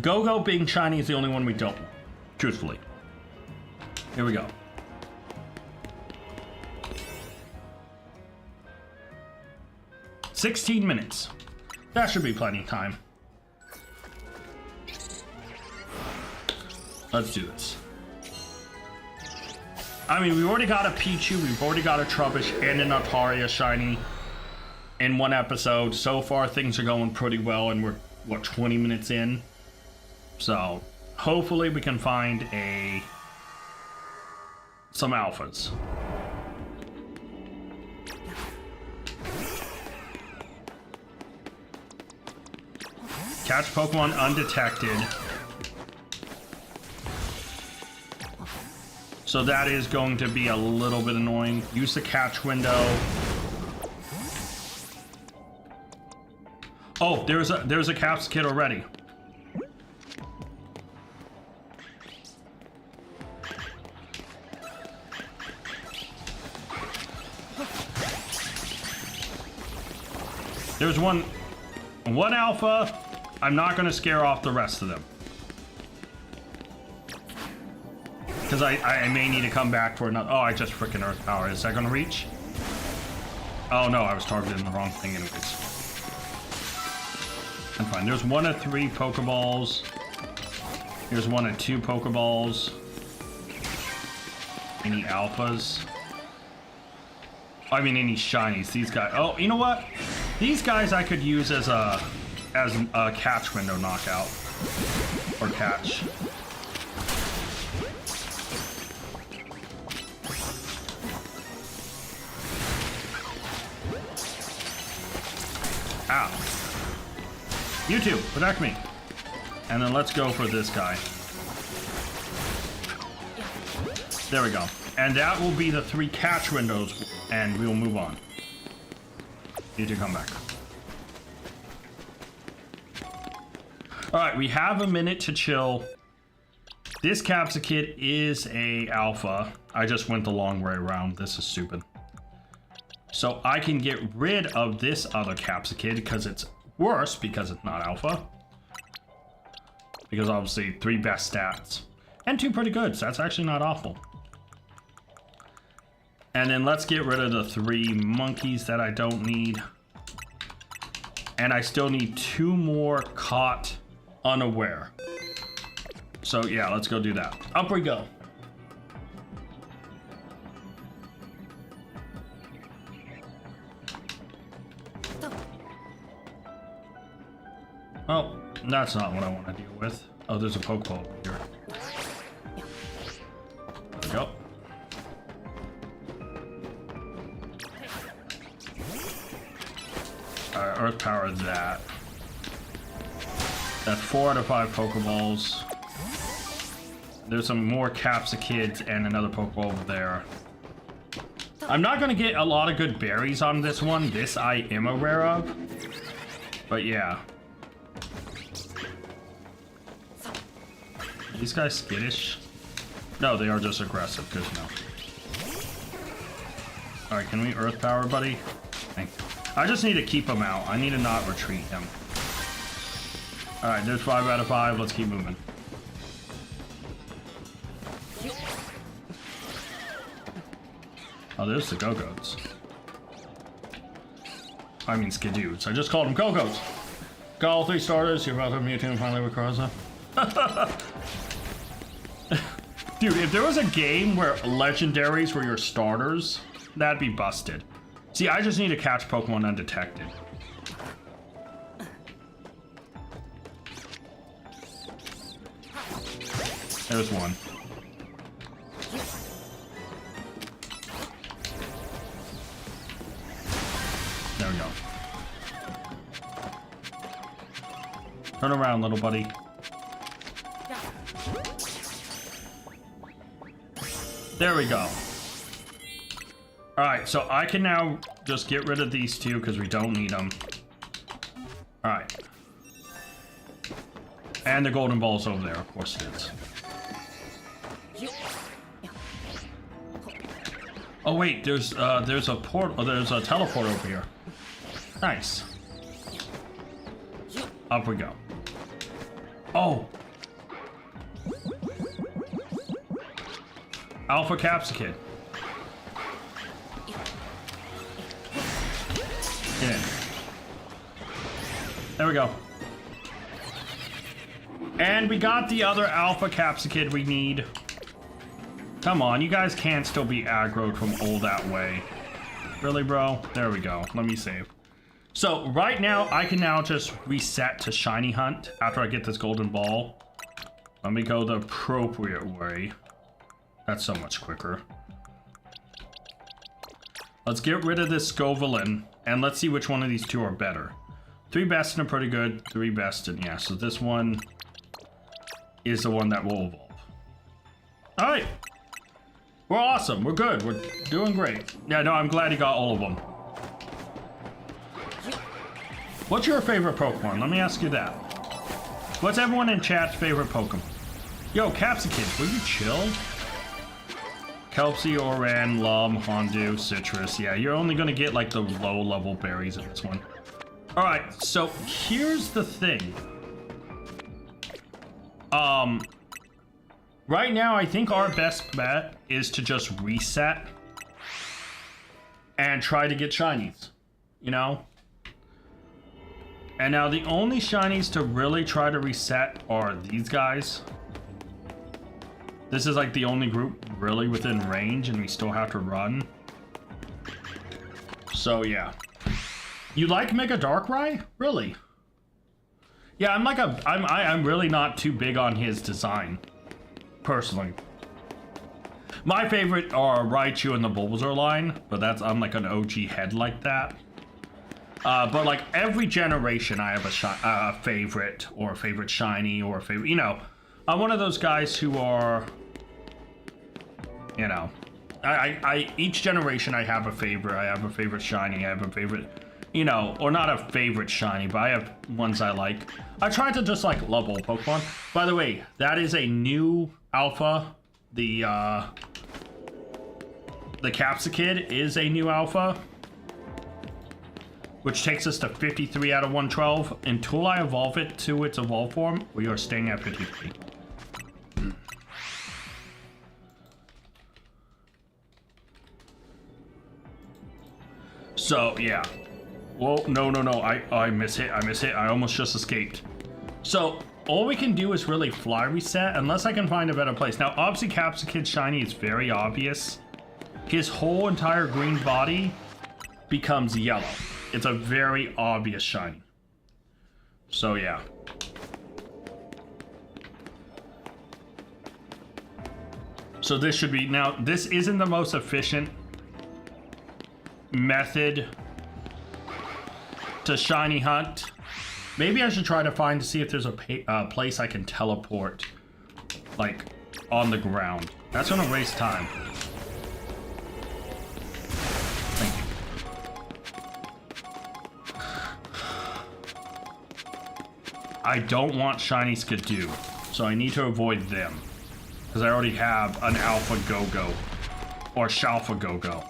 Go-Go being Shiny is the only one we don't want, truthfully. Here we go. $16 minutes. That should be plenty of time. Let's do this. I mean, we've already got a Pichu, we've already got a Trubbish, and an Altaria Shiny in one episode. So far, things are going pretty well, and we're, what, 20 minutes in? So, hopefully we can find some alphas. Catch Pokemon undetected. So that is going to be a little bit annoying. Use the catch window. Oh, there's a Capsakid already. There's one alpha. I'm not going to scare off the rest of them. Because I may need to come back for another... Oh, I just freaking Earth Power. Is that going to reach? Oh, no. I was targeting the wrong thing anyways. I'm fine. There's 1 of 3 Pokeballs. Here's 1 of 2 Pokeballs. Any alphas? I mean, any shinies. These guys... Oh, you know what? These guys I could use as a catch window knockout. Or catch. Ow. You two, protect me. And then let's go for this guy. There we go. And that will be the 3 catch windows, and we'll move on. You two come back. Alright, we have a minute to chill. This Capsakid is a alpha. I just went the long way around. This is stupid. So I can get rid of this other Capsakid because it's worse because it's not alpha. Because obviously 3 best stats. And 2 pretty good, so that's actually not awful. And then let's get rid of the 3 monkeys that I don't need. And I still need 2 more caught unaware. So yeah, let's go do that. Up we go. Oh, that's not what I want to deal with. Oh, there's a Pokeball over here. There we go. Alright, Earth Power that. That's 4 out of 5 Pokeballs. There's some more Capsakids and another Pokeball over there. I'm not going to get a lot of good berries on this one. This I am aware of. But yeah. These guys skittish? No, they are just aggressive, because no. Alright, can we earth power, buddy? Thank you. I just need to keep him out. I need to not retreat him. Alright, there's 5 out of 5. Let's keep moving. Oh, there's the Go-Goats. I mean Skidoos. I just called them Go-Goats. Got all 3 starters. You're about to Mewtwo and finally with Rayquaza. Dude, if there was a game where legendaries were your starters, that'd be busted. See, I just need to catch Pokemon undetected. There's one. There we go. Turn around, little buddy. There we go. Alright, so I can now just get rid of these 2 because we don't need them. Alright. And the golden ball's over there, of course it is. Oh wait, there's a teleport over here. Nice. Up we go. Oh! Alpha Capsicid. Get in. There we go. And we got the other Alpha Capsicid we need. Come on, you guys can't still be aggroed from all that way. Really, bro? There we go. Let me save. So, right now, I can now just reset to Shiny Hunt after I get this golden ball. Let me go the appropriate way. That's so much quicker. Let's get rid of this Scovillain, and let's see which one of these 2 are better. 3 best and pretty good, 3 best and yeah, so this one is the one that will evolve. Alright. We're awesome, we're good, we're doing great. Yeah, no, I'm glad he got all of them. What's your favorite Pokemon? Let me ask you that. What's everyone in chat's favorite Pokemon? Yo, Capsicid, will you chill? Kelpsy, Oran, Lum, Hondu, Citrus. Yeah, you're only gonna get like the low-level berries in this one. Alright, so here's the thing. Right now, I think our best bet is to just reset and try to get shinies, you know? And now the only shinies to really try to reset are these guys. This is like the only group really within range and we still have to run. So yeah. You like Mega Darkrai? Really? Yeah, I'm really not too big on his design. Personally. My favorite are Raichu and the Bulbasaur line, but I'm like an OG head like that. But like every generation I have a favorite or a favorite shiny or a favorite, you know, I'm one of those guys who are, you know, each generation I have a favorite. I have a favorite shiny, I have a favorite, you know, or not a favorite shiny, but I have ones I like. I try to just like love all Pokemon. By the way, that is a new alpha. The Capsicid is a new alpha, which takes us to 53 out of 112. Until I evolve it to its evolved form, we are staying at 53. So, yeah. Well, no. I mishit. I almost just escaped. So, all we can do is really fly reset, unless I can find a better place. Now, obviously, Capsicid shiny is very obvious. His whole entire green body becomes yellow. It's a very obvious shiny. So, yeah. So this should be... Now, this isn't the most efficient method to shiny hunt. Maybe I should try to see if there's a place I can teleport, like, on the ground. That's gonna waste time. Thank you. I don't want shiny Skidoo, so I need to avoid them. Because I already have an Alpha Go-Go. Or Shalfa Go-Go.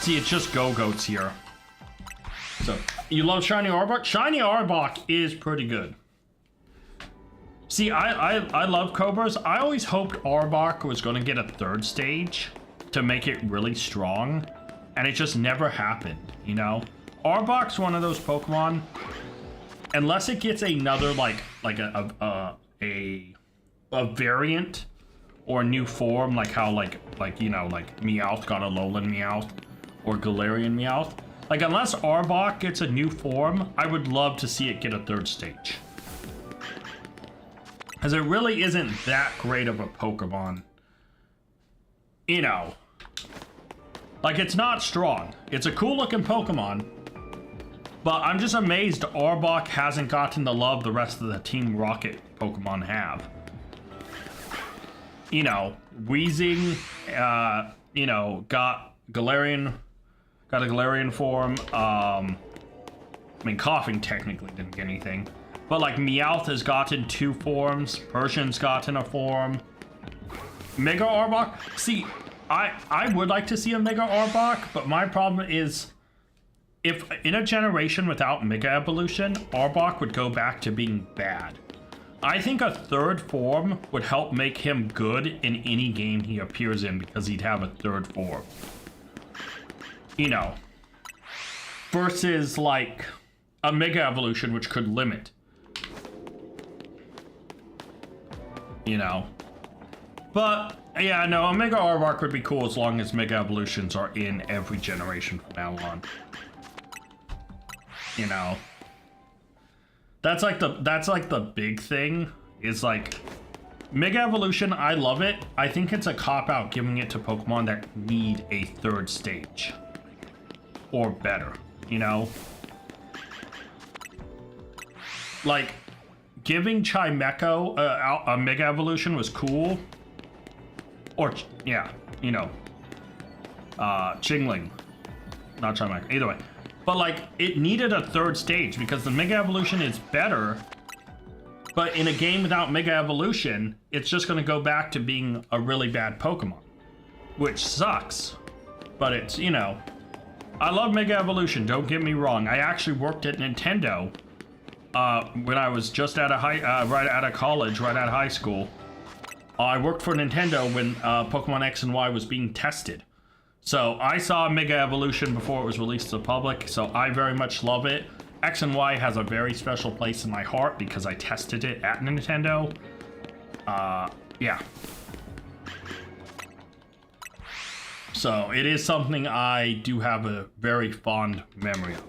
See, it's just Go-Goats here. So, you love Shiny Arbok? Shiny Arbok is pretty good. See, I love Cobras. I always hoped Arbok was going to get a 3rd stage to make it really strong. And it just never happened, you know? Arbok's one of those Pokemon, unless it gets another, like a variant or a new form, like how, like you know, like Meowth got a Alolan Meowth or Galarian Meowth. Like, unless Arbok gets a new form, I would love to see it get a 3rd stage. Because it really isn't that great of a Pokemon. You know. Like, it's not strong. It's a cool looking Pokemon. But I'm just amazed Arbok hasn't gotten the love the rest of the Team Rocket Pokemon have. You know, Weezing, you know, got a Galarian form. I mean, Coughing technically didn't get anything. But, like, Meowth has gotten 2 forms. Persian's gotten a form. Mega Arbok? See, I would like to see a Mega Arbok, but my problem is, if in a generation without Mega Evolution, Arbok would go back to being bad. I think a 3rd form would help make him good in any game he appears in, because he'd have a 3rd form. You know. Versus, like, a Mega Evolution, which could limit. You know. But, yeah, no, a Mega Arbok would be cool as long as Mega Evolutions are in every generation from now on. You know. That's like the big thing, is like, Mega Evolution, I love it. I think it's a cop-out giving it to Pokemon that need a 3rd stage. Or better, you know? Like, giving Chimecho a Mega Evolution was cool. Or, yeah, you know. Chingling. Not Chimecho, either way. But, like, it needed a 3rd stage because the Mega Evolution is better. But in a game without Mega Evolution, it's just going to go back to being a really bad Pokemon. Which sucks. But it's, you know. I love Mega Evolution, don't get me wrong. I actually worked at Nintendo when I was just out of right out of college, right out of high school. I worked for Nintendo when Pokemon X and Y was being tested. So I saw Mega Evolution before it was released to the public, so I very much love it. X and Y has a very special place in my heart because I tested it at Nintendo. Yeah. So it is something I do have a very fond memory of.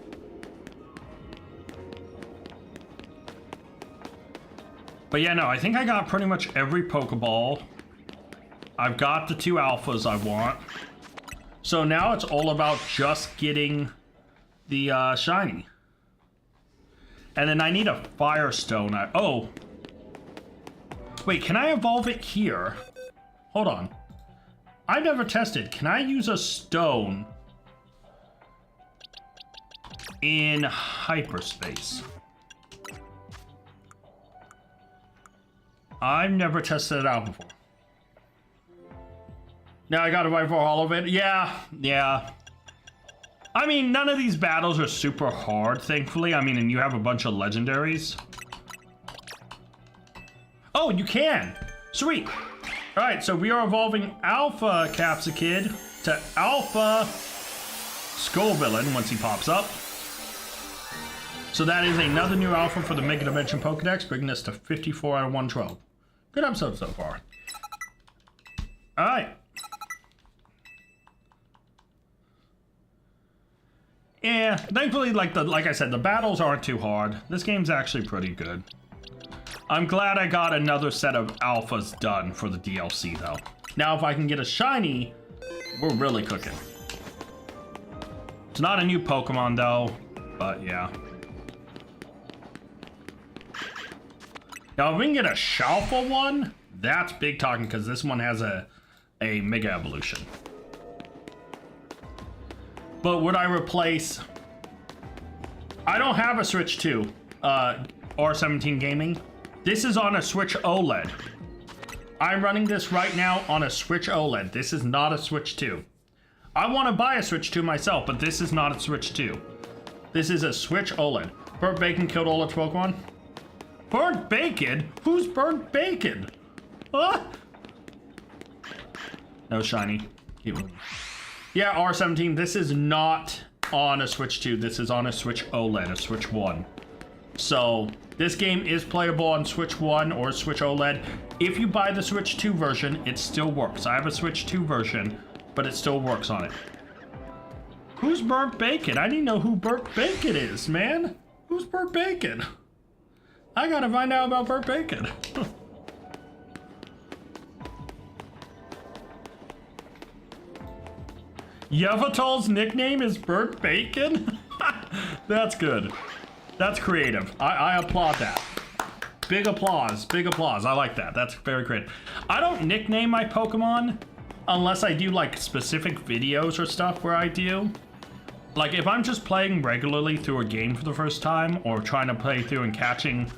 But yeah, no, I think I got pretty much every Pokeball. I've got the 2 alphas I want. So now it's all about just getting the shiny. And then I need a Firestone. Oh. Wait, can I evolve it here? Hold on. I've never tested. Can I use a stone in hyperspace? I've never tested it out before. Now I gotta fight for all of it. Yeah. I mean, none of these battles are super hard, thankfully. I mean, and you have a bunch of legendaries. Oh, you can. Sweet. All right, so we are evolving Alpha Capsakid to Alpha Skullvillain once he pops up. So that is another new alpha for the Mega Dimension Pokedex, bringing us to 54 out of 112. Good episode so far. All right. Yeah, thankfully, like I said, the battles aren't too hard. This game's actually pretty good. I'm glad I got another set of alphas done for the DLC, though. Now, if I can get a shiny, we're really cooking. It's not a new Pokemon, though, but yeah. Now, if we can get a Shalfa one, that's big talking, because this one has a Mega Evolution. But would I replace... I don't have a Switch 2, R17 Gaming. This is on a Switch OLED. I'm running this right now on a Switch OLED. This is not a Switch 2. I want to buy a Switch 2 myself, but this is not a Switch 2. This is a Switch OLED. Burnt Bacon killed all its Pokemon? Burnt Bacon? Who's Burnt Bacon? Huh? No shiny. Keep moving. Yeah, R17, this is not on a Switch 2. This is on a Switch OLED, a Switch 1. So, this game is playable on Switch 1 or Switch OLED. If you buy the Switch 2 version, it still works. I have a Switch 2 version, but it still works on it. Who's Burnt Bacon? I need to know who Burnt Bacon is, man. Who's Burnt Bacon? I gotta find out about Burnt Bacon. Yveltal's nickname is Burnt Bacon? That's good. That's creative. I applaud that. Big applause. Big applause. I like that. That's very creative. I don't nickname my Pokemon unless I do like specific videos or stuff where I do. Like if I'm just playing regularly through a game for the first time or trying to play through and catching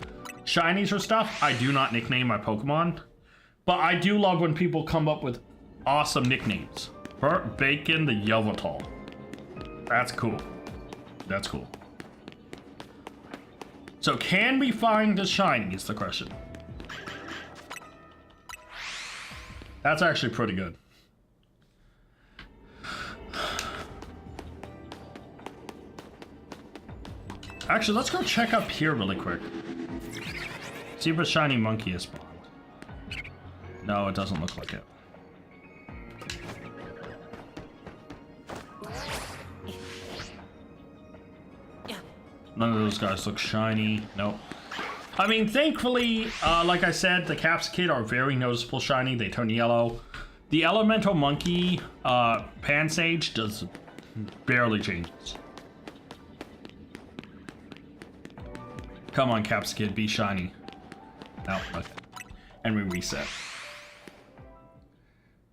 shinies or stuff, I do not nickname my Pokemon. But I do love when people come up with awesome nicknames. Burnt Bacon the Yveltal. That's cool. That's cool. So can we find the shiny is the question. That's actually pretty good. Actually, let's go check up here really quick. See if a shiny monkey is spawned. No, it doesn't look like it. None of those guys look shiny. Nope. I mean, thankfully, like I said, the Capsakid are very noticeable shiny. They turn yellow. The Elemental Monkey, Pansage, does barely changes. Come on, Capsakid, be shiny. No, okay. And we reset.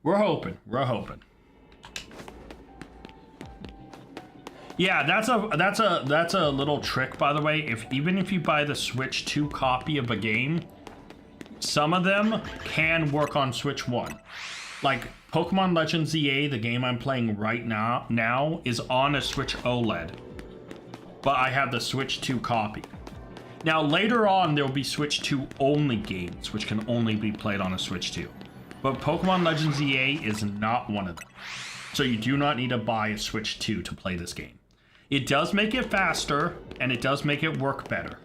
We're hoping. We're hoping. Yeah, that's a little trick, by the way. Even if you buy the Switch 2 copy of a game, some of them can work on Switch 1. Like Pokemon Legends ZA, the game I'm playing right now is on a Switch OLED. But I have the Switch 2 copy. Now later on there will be Switch 2 only games which can only be played on a Switch 2. But Pokemon Legends ZA is not one of them. So you do not need to buy a Switch 2 to play this game. It does make it faster, and it does make it work better.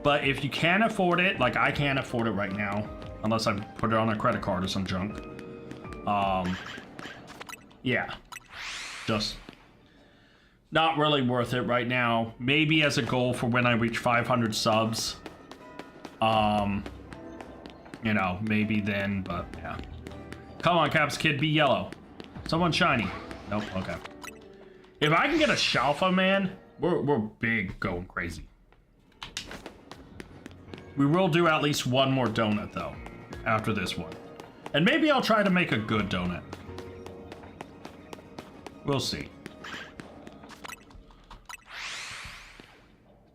But if you can't afford it, like I can't afford it right now, unless I put it on a credit card or some junk. Yeah. Just not really worth it right now. Maybe as a goal for when I reach 500 subs. You know, maybe then, but yeah. Come on, Capsakid, be yellow. Someone shiny. Nope, okay. If I can get a Shalfa, man, we're big going crazy. We will do at least one more donut, though, after this one. And maybe I'll try to make a good donut. We'll see.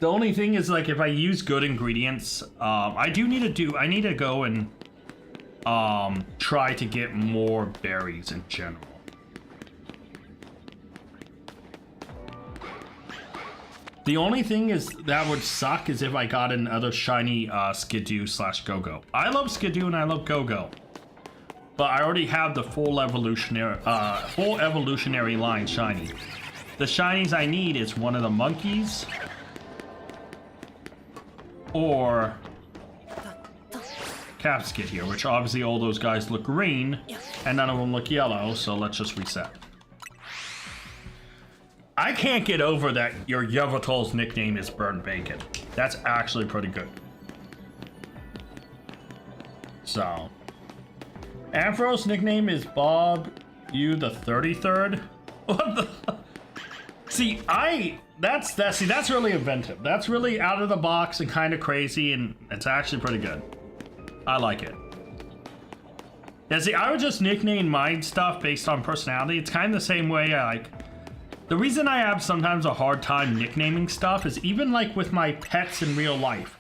The only thing is, like, if I use good ingredients, I need to go and try to get more berries in general. The only thing is that would suck is if I got another shiny Skidoo / Go-Go. I love Skidoo and I love Go-Go, but I already have the full evolutionary line shiny. The shinies I need is one of the monkeys or Capsakid here, which obviously all those guys look green and none of them look yellow, so let's just reset. I can't get over that your Yveltal's nickname is Burnt Bacon. That's actually pretty good. So, Afro's nickname is Bob You the 33rd. What the? See, that's really inventive. That's really out of the box and kind of crazy, and it's actually pretty good. I like it. Yeah, see, I would just nickname my stuff based on personality. It's kind of the same way I like. The reason I have sometimes a hard time nicknaming stuff is even like with my pets in real life.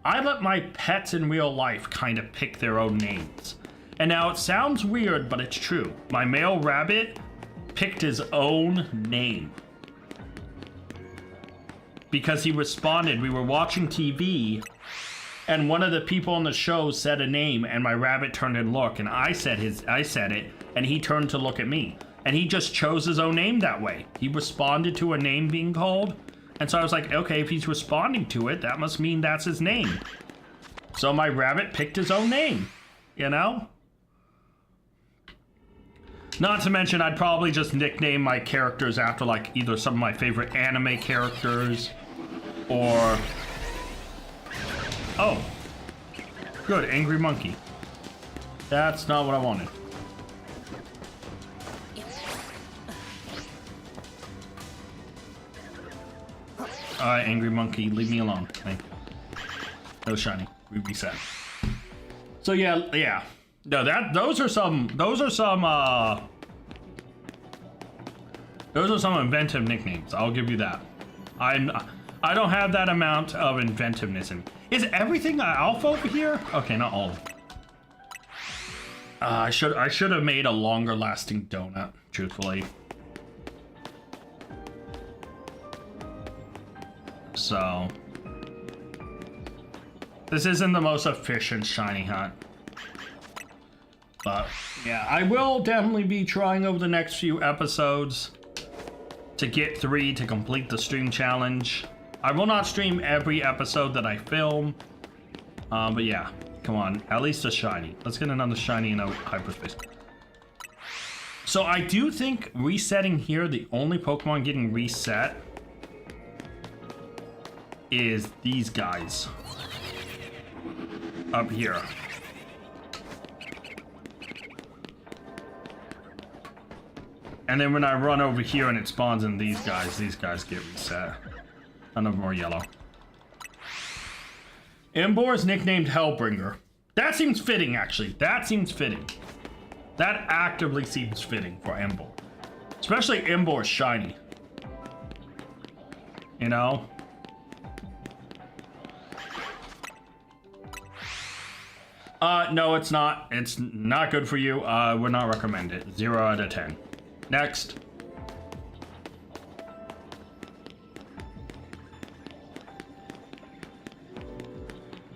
I let my pets in real life kind of pick their own names. And now it sounds weird, but it's true. My male rabbit picked his own name. Because he responded, we were watching TV, and one of the people on the show said a name, and my rabbit turned and looked, and I said it, and he turned to look at me. And he just chose his own name that way. He responded to a name being called, and so I was like, okay, if he's responding to it, that must mean that's his name. So my rabbit picked his own name, you know? Not to mention, I'd probably just nickname my characters after, like, either some of my favorite anime characters, or... Oh. Good, Angry Monkey. That's not what I wanted. Alright, Angry Monkey, leave me alone. Thank you. No shiny. We reset. So yeah. No, those are some inventive nicknames. I'll give you that. I don't have that amount of inventiveness in. Is everything alpha over here? Okay, not all. I should have made a longer lasting donut, truthfully. So this isn't the most efficient shiny hunt. But yeah, I will definitely be trying over the next few episodes to get 3 to complete the stream challenge. I will not stream every episode that I film. But yeah, come on, at least a shiny. Let's get another shiny in a hyperspace. So I do think resetting here, the only Pokemon getting reset is these guys up here. And then when I run over here and it spawns in these guys get reset. None of them are yellow. Emboar is nicknamed Hellbringer. That seems fitting, actually. That seems fitting. That actively seems fitting for Emboar. Especially Emboar's shiny. You know? No, it's not. It's not good for you. Would not recommend it. 0 out of 10. Next.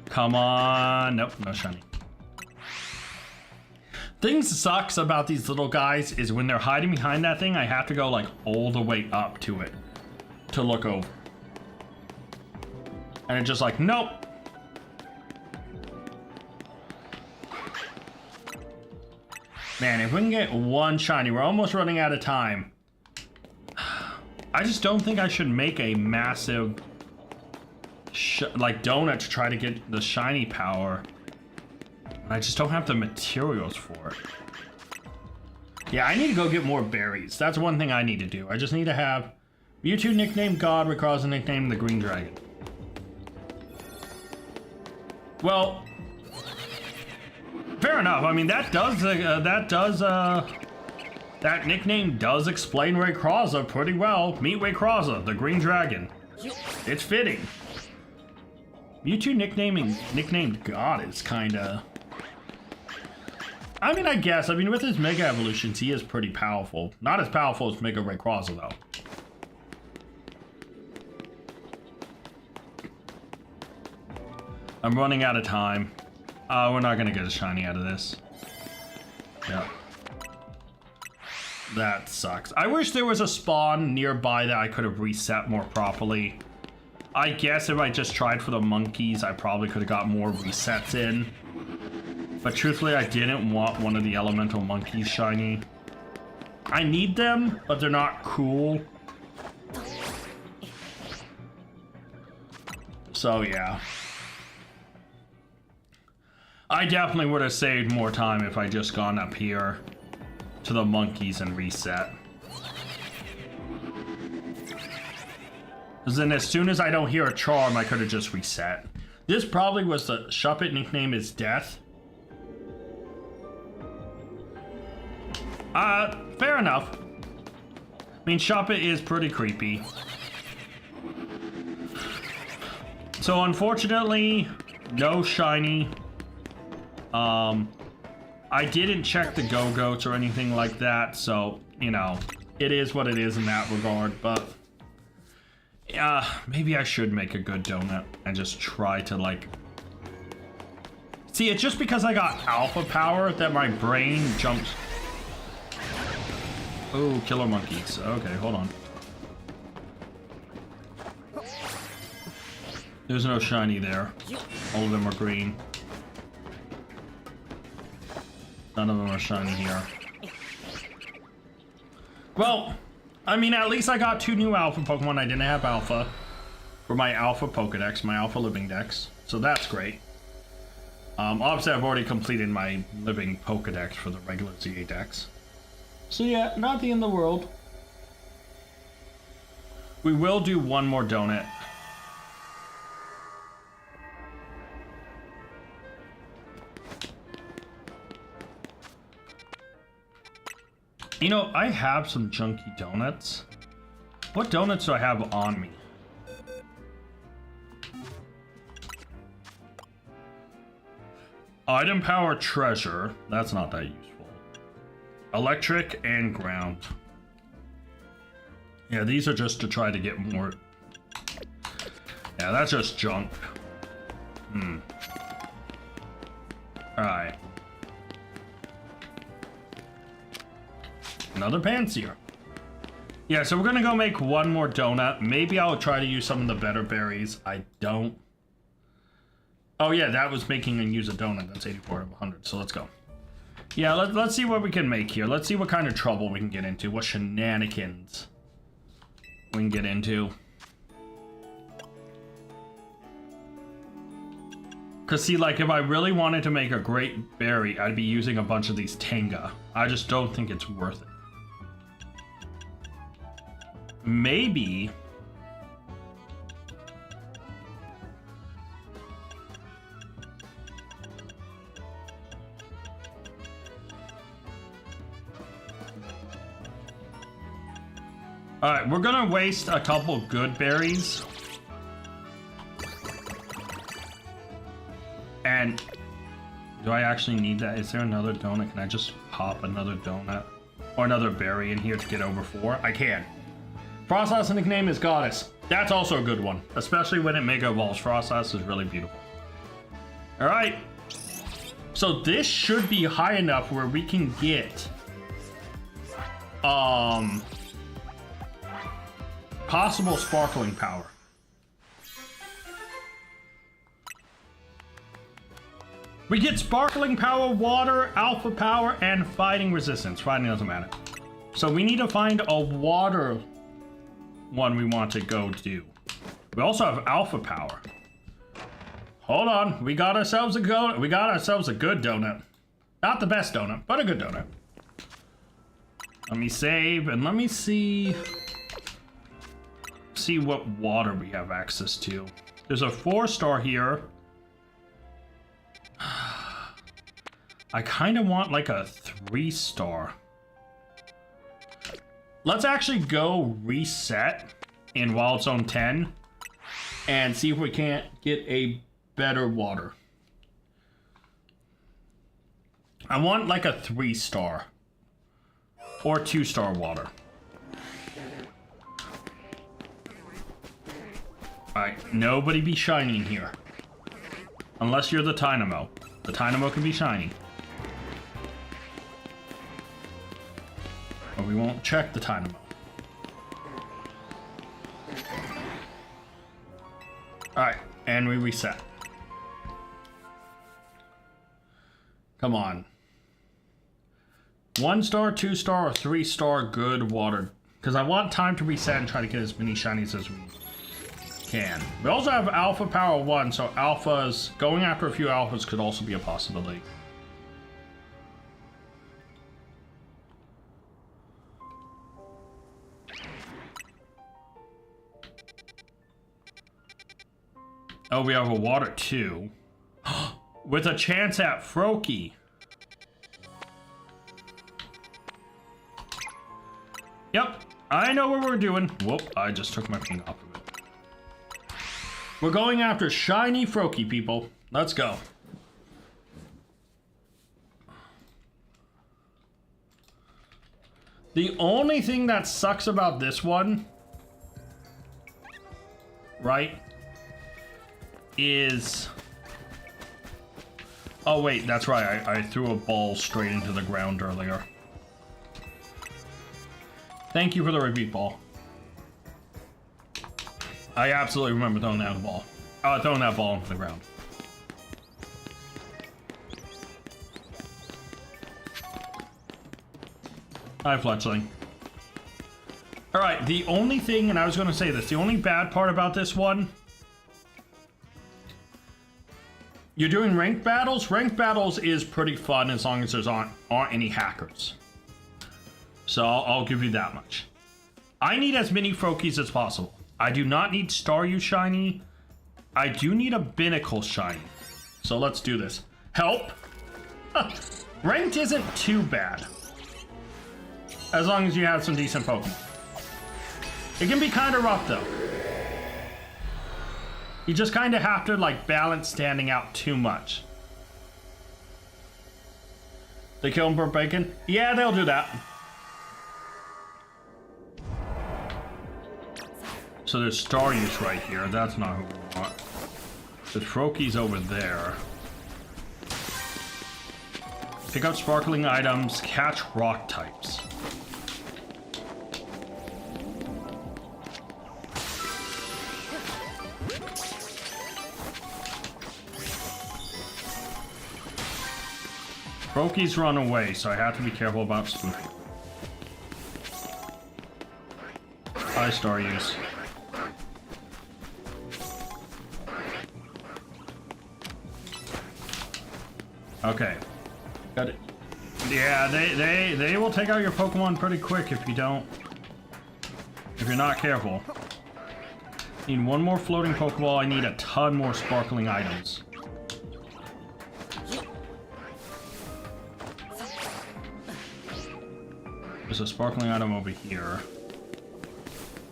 Come on. Nope, no shiny. Things sucks about these little guys is when they're hiding behind that thing, I have to go like all the way up to it to look over. And it's just like, nope. Man, if we can get one shiny, we're almost running out of time. I just don't think I should make a massive like donut to try to get the shiny power. I just don't have the materials for it. Yeah, I need to go get more berries. That's one thing I need to do. I just need to have Mewtwo nicknamed God, Rayquaza nicknamed the Green Dragon. Well, fair enough. I mean, that nickname does explain Rayquaza pretty well. Meet Rayquaza, the Green Dragon. It's fitting. Mewtwo nicknamed God is kinda... I mean, I guess. I mean, with his Mega Evolutions, he is pretty powerful. Not as powerful as Mega Rayquaza, though. I'm running out of time. We're not gonna get a shiny out of this. Yep. That sucks. I wish there was a spawn nearby that I could have reset more properly. I guess if I just tried for the monkeys, I probably could have got more resets in. But truthfully, I didn't want one of the elemental monkeys shiny. I need them, but they're not cool. So yeah. I definitely would have saved more time if I just gone up here to the monkeys and reset. Because then as soon as I don't hear a charm, I could have just reset. This probably was the Shuppet nickname is Death. Fair enough. I mean, Shuppet is pretty creepy. So unfortunately, no shiny. I didn't check the Go-Goats or anything like that, so, you know, it is what it is in that regard, but yeah, maybe I should make a good donut and just try to like... See, it's just because I got alpha power that my brain jumps. Oh, killer monkeys. Okay, hold on. There's no shiny there. All of them are green. None of them are shiny here. Well, I mean, at least I got 2 new alpha Pokemon. I didn't have alpha for my alpha Pokedex, my alpha living dex. So that's great. Obviously, I've already completed my living Pokedex for the regular ZA Dex. So yeah, not the end of the world. We will do one more donut. You know, I have some junky donuts. What donuts do I have on me? Item power treasure. That's not that useful. Electric and ground. Yeah, these are just to try to get more. Yeah, that's just junk. Alright. Another Pansear. Yeah, so we're gonna go make one more donut. Maybe I'll try to use some of the better berries. I don't. Oh yeah, that was making and use a donut. That's 84 out of 100, so let's go. Yeah, let's see what we can make here. Let's see what kind of trouble we can get into. What shenanigans we can get into. Because see, like, if I really wanted to make a great berry, I'd be using a bunch of these Tenga. I just don't think it's worth it. Maybe... Alright, we're gonna waste a couple good berries. And do I actually need that? Is there another donut? Can I just pop another donut? Or another berry in here to get over 4? I can. Frostlass's nickname is Goddess. That's also a good one. Especially when it Mega Evolves. Frostlass is really beautiful. Alright. So this should be high enough where we can get... possible sparkling power. We get sparkling power, water, alpha power, and fighting resistance. Fighting doesn't matter. So we need to find a water one we want to go do. We also have alpha power. Hold on, we got ourselves a good donut. Not the best donut, but a good donut. Let me save and let me see what water we have access to. There's a 4-star here. I kind of want like a 3-star. Let's actually go reset in Wild Zone 10 and see if we can't get a better water. I want like a 3-star or 2-star water. Alright, nobody be shining here. Unless you're the Tynamo. The Tynamo can be shiny. But we won't check the Tynamo. Alright, and we reset. Come on. 1-star, 2-star, or 3-star good water. Because I want time to reset and try to get as many shinies as we can. We also have alpha power 1, so alphas, going after a few alphas could also be a possibility. Oh, we have a water too. With a chance at Froakie. Yep, I know what we're doing. Whoop, I just took my finger off of it. We're going after shiny Froakie, people. Let's go. The only thing that sucks about this one, right, is... Oh wait, that's right, I threw a ball straight into the ground earlier. Thank you for the repeat ball. I absolutely remember throwing that ball. Throwing that ball into the ground. Hi, Fletchling. Alright, the only thing, and I was going to say this, the only bad part about this one, you're doing ranked battles. Ranked battles is pretty fun as long as there's aren't any hackers. So I'll give you that much. I need as many Froakies as possible. I do not need Staryu shiny. I do need a Binnacle shiny. So let's do this. Help! Ranked isn't too bad. As long as you have some decent Pokemon. It can be kind of rough though. You just kind of have to like balance standing out too much. They kill him for bacon? Yeah, they'll do that. So there's Staryus right here. That's not who we want. There's Froakie's over there. Pick up sparkling items, catch rock types. Froakie's run away, so I have to be careful about spoofing. Hi, Staryus. Okay. Got it. Yeah, they will take out your Pokemon pretty quick if you don't. If you're not careful. Need one more floating Pokeball. I need a ton more sparkling items. There's a sparkling item over here.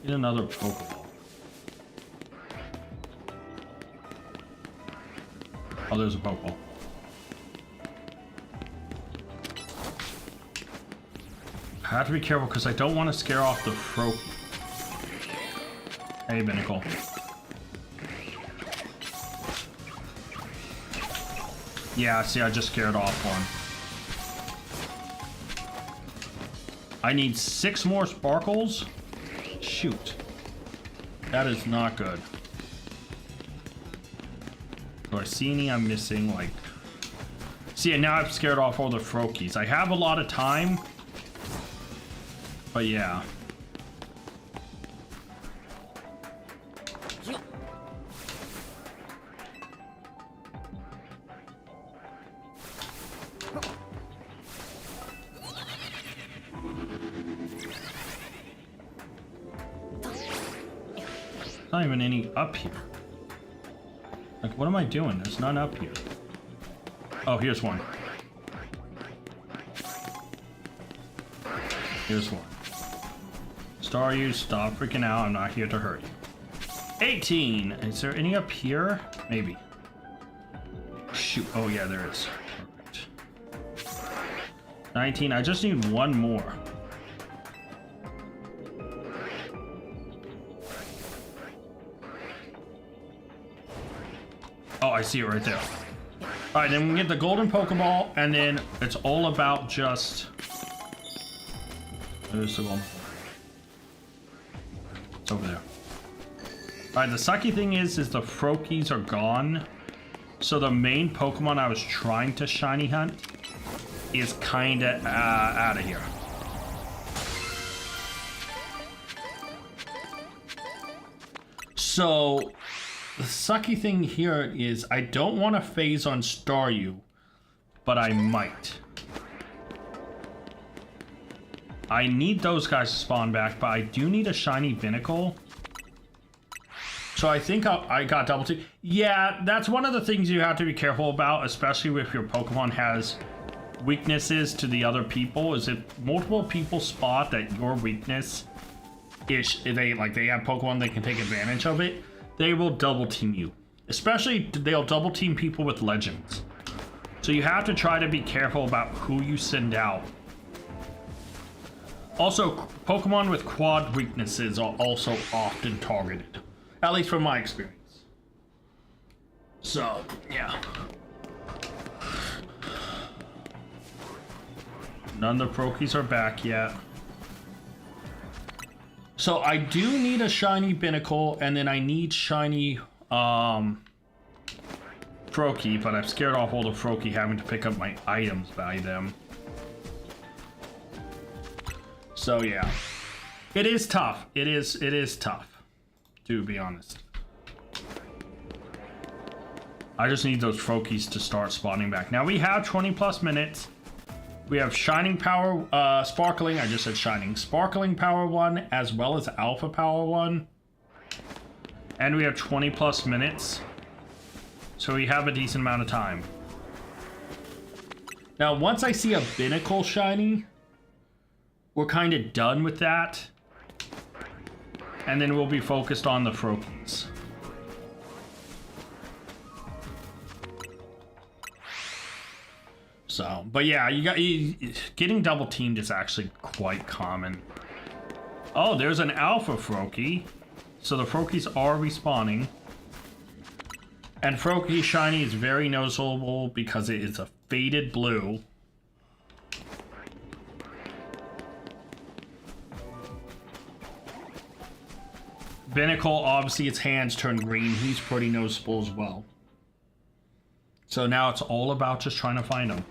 Need another Pokeball. Oh, there's a Pokeball. I have to be careful because I don't want to scare off the Froakie. Hey, Binnacle. Yeah, see, I just scared off one. I need 6 more sparkles? Shoot. That is not good. Do I see any I'm missing? Like... See, and now I've scared off all the Froakies. I have a lot of time. But yeah. Not even any up here. Like, what am I doing? There's none up here. Oh, here's one. Here's one. Staryu, stop freaking out. I'm not here to hurt you. 18. Is there any up here? Maybe. Shoot. Oh, yeah, there is. Perfect. 19. I just need one more. Oh, I see it right there. Alright, then we can get the golden Pokeball, and then it's all about just... There's the golden. It's over there. Alright, the sucky thing is the Froakies are gone. So the main Pokemon I was trying to shiny hunt is kinda out of here. So... The sucky thing here is I don't want to phase on Staryu, but I might. I need those guys to spawn back, but I do need a shiny Binnacle. So I think I got double team. Yeah, that's one of the things you have to be careful about, especially if your Pokemon has weaknesses to the other people, is if multiple people spot that your weakness is, they have Pokemon that can take advantage of it, they will double team you. Especially, they'll double team people with legends. So you have to try to be careful about who you send out. Also, Pokemon with quad weaknesses are also often targeted. At least from my experience. So, yeah. None of the Prokies are back yet. So I do need a shiny Binnacle, and then I need shiny Froakie, but I'm scared off all the Froakie having to pick up my items by them. So yeah. It is tough. It is tough, to be honest. I just need those Froakies to start spawning back. Now we have 20 plus minutes. We have Shining Power, Sparkling, I just said Shining. Sparkling Power 1, as well as Alpha Power 1. And we have 20 plus minutes. So we have a decent amount of time. Now, once I see a Binnacle Shiny, we're kind of done with that. And then we'll be focused on the Froakies. So, but yeah, getting double teamed is actually quite common. Oh, there's an Alpha Froakie. So the Froakies are respawning. And Froakie Shiny is very noticeable because it is a faded blue. Binnacle, obviously its hands turn green. He's pretty noticeable as well. So now it's all about just trying to find him.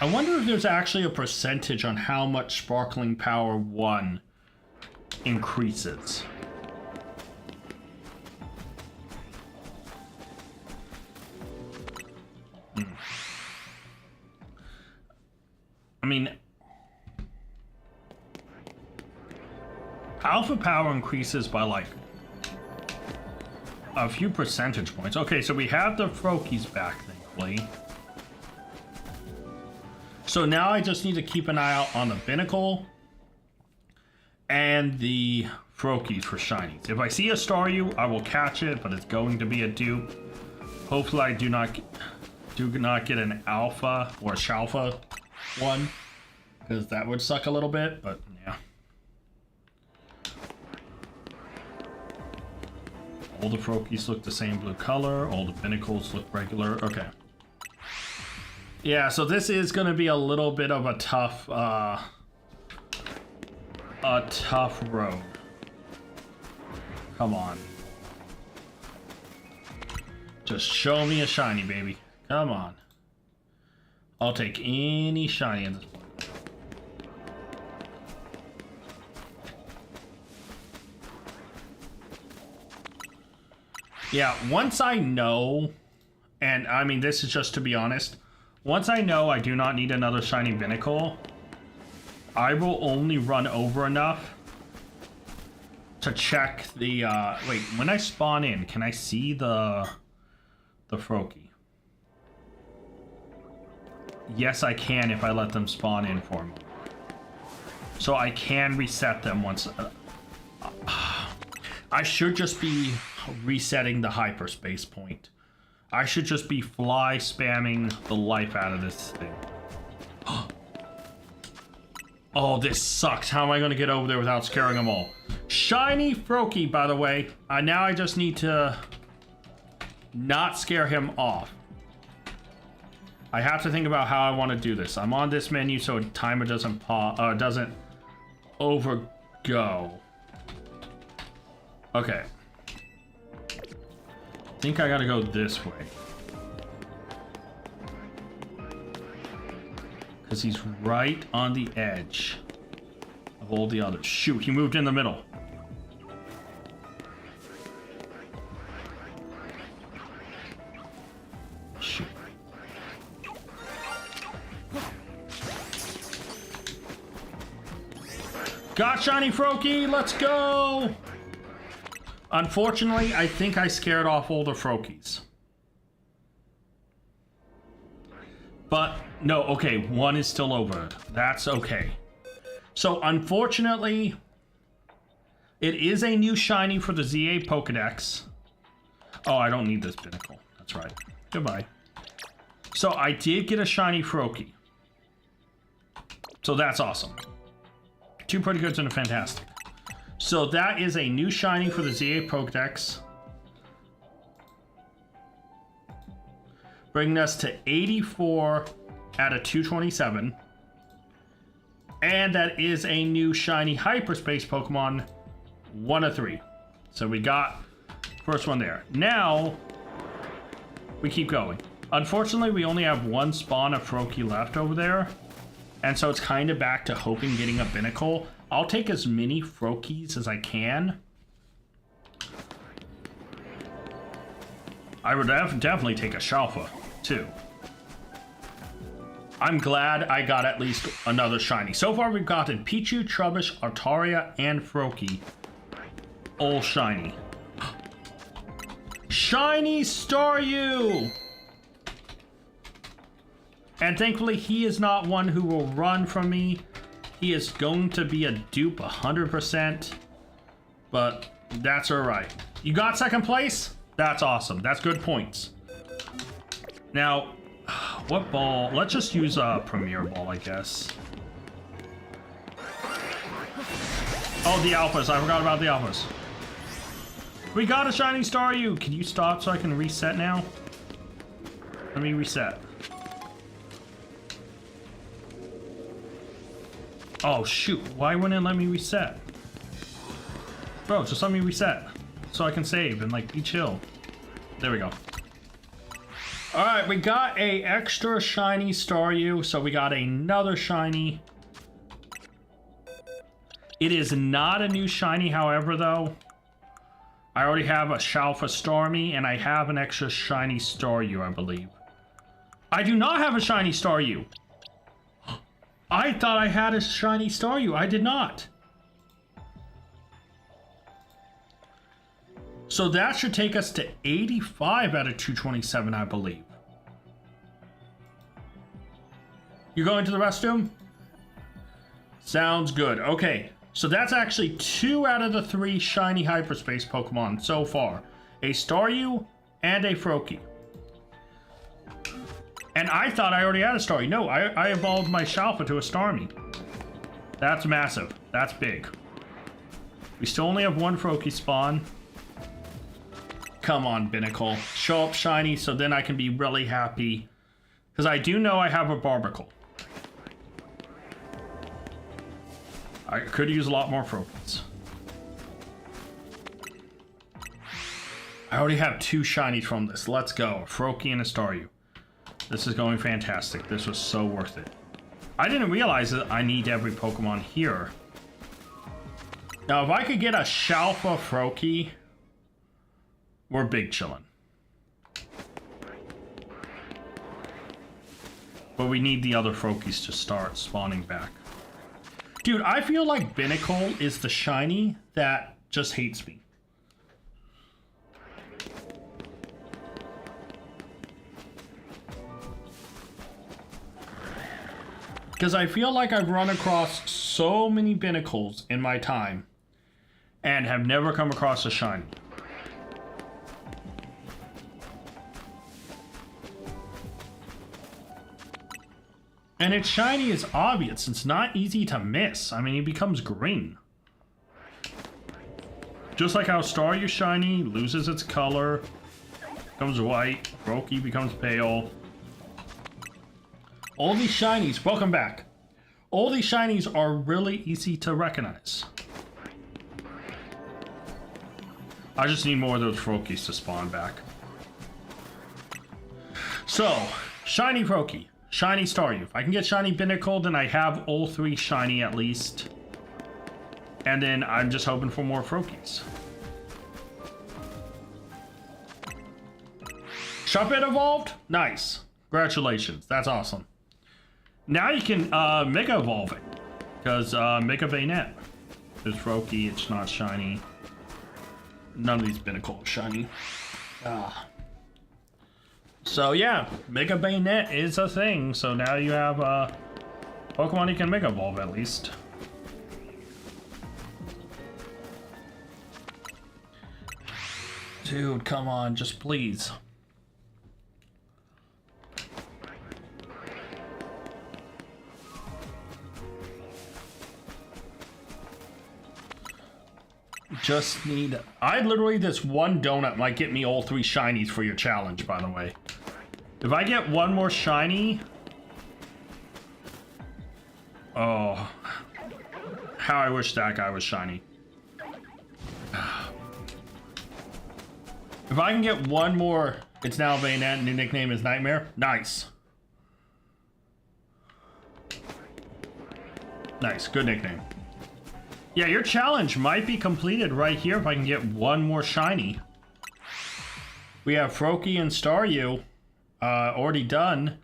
I wonder if there's actually a percentage on how much Sparkling Power 1 increases. I mean, Alpha Power increases by like a few percentage points. Okay, so we have the Froakies back, thankfully. So now I just need to keep an eye out on the Binnacle and the Froakies for shinies. If I see a Staryu, I will catch it, but it's going to be a dupe. Hopefully I do not get an Alpha or a Shalfa one, because that would suck a little bit, but yeah. All the Froakies look the same blue color. All the Binnacles look regular. Okay. Yeah, so this is going to be a little bit of a tough road. Come on. Just show me a shiny, baby. Come on. I'll take any shiny in this point. Yeah, once I know, and I mean, this is just to be honest, once I know I do not need another shiny Binnacle, I will only run over enough to check the, wait, when I spawn in, can I see the Froakie? Yes, I can if I let them spawn in for me. So I can reset them once. I should just be resetting the hyperspace point. I should just be fly spamming the life out of this thing. Oh, this sucks. How am I going to get over there without scaring them all? Shiny Froakie, by the way. Now I just need to not scare him off. I have to think about how I want to do this. I'm on this menu so timer doesn't doesn't overgo. Okay. I think I gotta go this way. Because he's right on the edge of all the others. Shoot, he moved in the middle. Shoot. Got shiny Froakie, let's go! Unfortunately, I think I scared off all the Froakies. But, no, okay, one is still over. That's okay. So, unfortunately, it is a new shiny for the ZA Pokedex. Oh, I don't need this Binnacle. That's right. Goodbye. So I did get a shiny Froakie. So that's awesome. 2 pretty goods and a fantastic. So that is a new shiny for the Z8 Pokedex. Bringing us to 84 out of 227. And that is a new shiny Hyperspace Pokemon, 1 of 3. So we got first one there. Now, we keep going. Unfortunately, we only have 1 spawn of Froakie left over there. And so it's kind of back to hoping getting a Binnacle. I'll take as many Froakies as I can. I would definitely take a Shalfa, too. I'm glad I got at least another shiny. So far, we've gotten Pichu, Trubbish, Altaria, and Froakie. All shiny. Shiny Staryu! And thankfully, he is not one who will run from me. He is going to be a dupe 100%. But that's alright. You got 2nd place? That's awesome. That's good points. Now, what ball? Let's just use a Premier Ball, I guess. Oh, the Alphas. I forgot about the Alphas. We got a shiny Staryu. Can you stop so I can reset now? Let me reset. Oh, shoot. Why wouldn't it let me reset? Bro, just let me reset so I can save and, like, be chill. There we go. Alright, we got a extra shiny Staryu, so we got another shiny. It is not a new shiny, however, though. I already have a Shalfa Starmie, and I have an extra shiny Staryu, I believe. I do not have a shiny Staryu! I thought I had a shiny Staryu. I did not. So that should take us to 85 out of 227, I believe. You going to the restroom? Sounds good. Okay, so that's actually 2 out of the 3 shiny Hyperspace Pokemon so far. A Staryu and a Froakie. And I thought I already had a Staryu. No, I evolved my Shalfa to a Starmie. That's massive. That's big. We still only have 1 Froakie spawn. Come on, Binnacle. Show up shiny so then I can be really happy. Because I do know I have a Barbicle. I could use a lot more Froakies. I already have 2 shinies from this. Let's go. A Froakie and a Staryu. This is going fantastic. This was so worth it. I didn't realize that I need every Pokemon here. Now, if I could get a Shalfa Froakie, we're big chillin'. But we need the other Froakies to start spawning back. Dude, I feel like Binnacle is the shiny that just hates me. Because I feel like I've run across so many Binnacles in my time and have never come across a shiny. And its shiny is obvious. It's not easy to miss. I mean, he becomes green. Just like how Staryu shiny loses its color, becomes white, Froakie becomes pale. All these shinies, welcome back. All these shinies are really easy to recognize. I just need more of those Froakies to spawn back. So, shiny Froakie, shiny Staryu. If I can get shiny Binnacle, then I have all 3 shiny at least. And then I'm just hoping for more Froakies. Shuppet evolved? Nice. Congratulations. That's awesome. Now you can Mega Evolve it. Because Mega Bayonet. There's Froakie, it's not shiny. None of these Binnacle are shiny. So yeah, Mega Bayonet is a thing. So now you have Pokemon you can Mega Evolve at least. Dude, come on, just please. just need... I literally, this one donut might get me all 3 shinies for your challenge, by the way. If I get one more shiny... Oh. How I wish that guy was shiny. If I can get one more... It's now Bayonet, new nickname is Nightmare. Nice. Nice, good nickname. Yeah, your challenge might be completed right here if I can get one more shiny. We have Froakie and Staryu already done.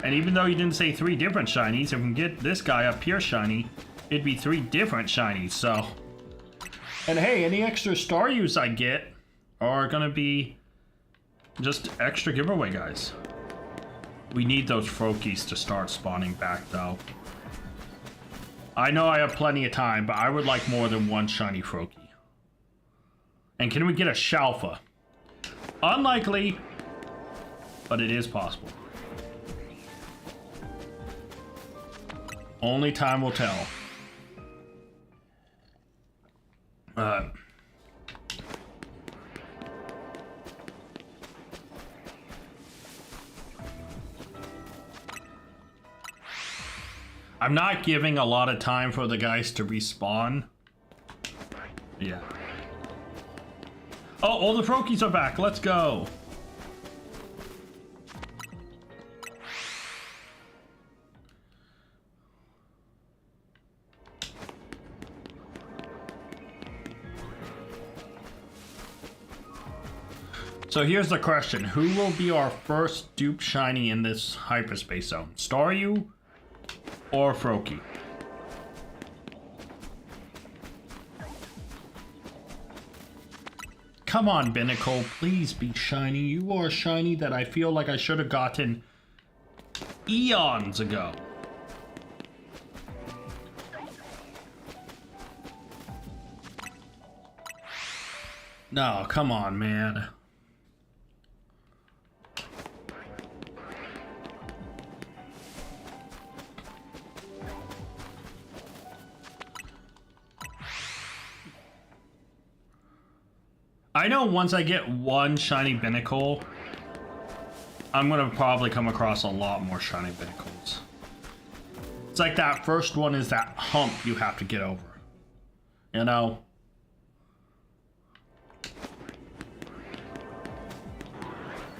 And even though you didn't say 3 different shinies, if we can get this guy up here shiny, it'd be 3 different shinies, so... And hey, any extra Staryus I get are gonna be just extra giveaway guys. We need those Froakies to start spawning back, though. I know I have plenty of time, but I would like more than 1 shiny Froakie. And can we get a Shalfa? Unlikely, but it is possible. Only time will tell. I'm not giving a lot of time for the guys to respawn. Yeah. Oh, all the Froakies are back. Let's go. So here's the question. Who will be our first dupe shiny in this hyperspace zone? Staryu or Froakie? Come on, Binnacle, please be shiny. You are shiny that I feel like I should have gotten eons ago. No, come on, man. I know once I get 1 shiny Binnacle, I'm gonna probably come across a lot more shiny Binnacles. It's like that first one is that hump you have to get over. You know?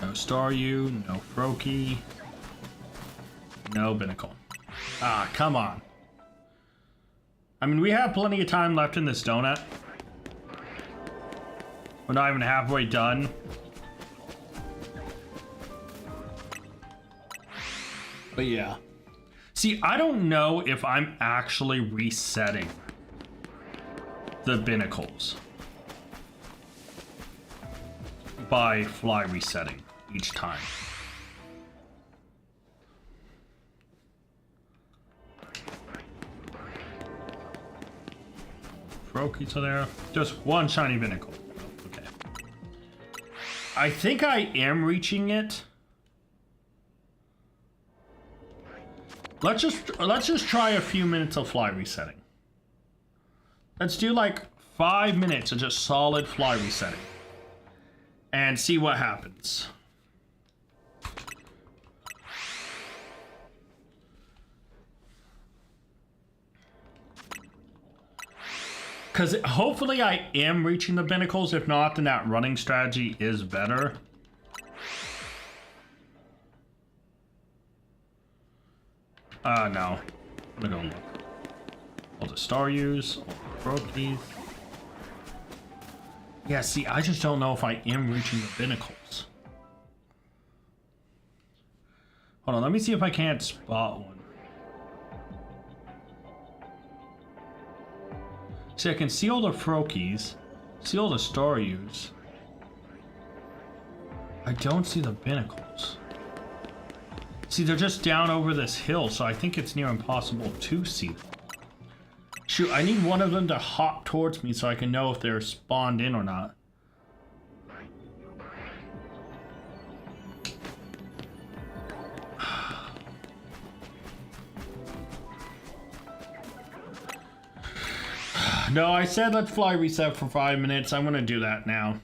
No Staryu, no Froakie, no Binnacle. Ah, come on. I mean, we have plenty of time left in this donut. We're not even halfway done. But yeah. See, I don't know if I'm actually resetting the Binnacles by fly resetting each time. Froakies are there. Just 1 shiny Binnacle. I think I am reaching it. Let's just try a few minutes of fly resetting. Let's do like 5 minutes of just solid fly resetting and see what happens. Because hopefully I am reaching the Binnacles. If not, then that running strategy is better. No. I'm gonna go look. All the Staryus, all the Froakies. Yeah, see, I just don't know if I am reaching the Binnacles. Hold on, let me see if I can't spot one. See, I can see all the Froakies, see all the Staryus. I don't see the Binnacles. See, they're just down over this hill, so I think it's near impossible to see them. Shoot, I need one of them to hop towards me so I can know if they're spawned in or not. No, I said let's fly reset for 5 minutes. I'm gonna do that now.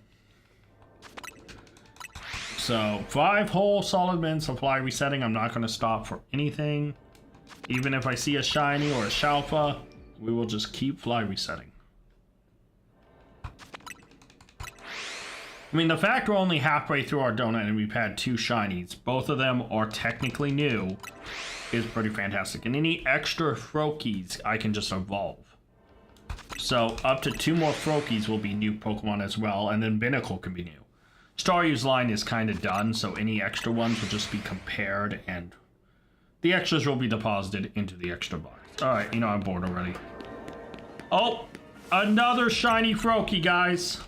So 5 whole solid minutes of fly resetting. I'm not gonna stop for anything. Even if I see a shiny or a Shalfa, we will just keep fly resetting. I mean, the fact we're only halfway through our donut and we've had 2 shinies, both of them are technically new, is pretty fantastic. And any extra Froakies I can just evolve. So up to 2 more Froakies will be new Pokemon as well, and then Binnacle can be new. Staryu's line is kind of done, so any extra ones will just be compared, and the extras will be deposited into the extra box. Alright, you know I'm bored already. Oh! Another shiny Froakie, guys!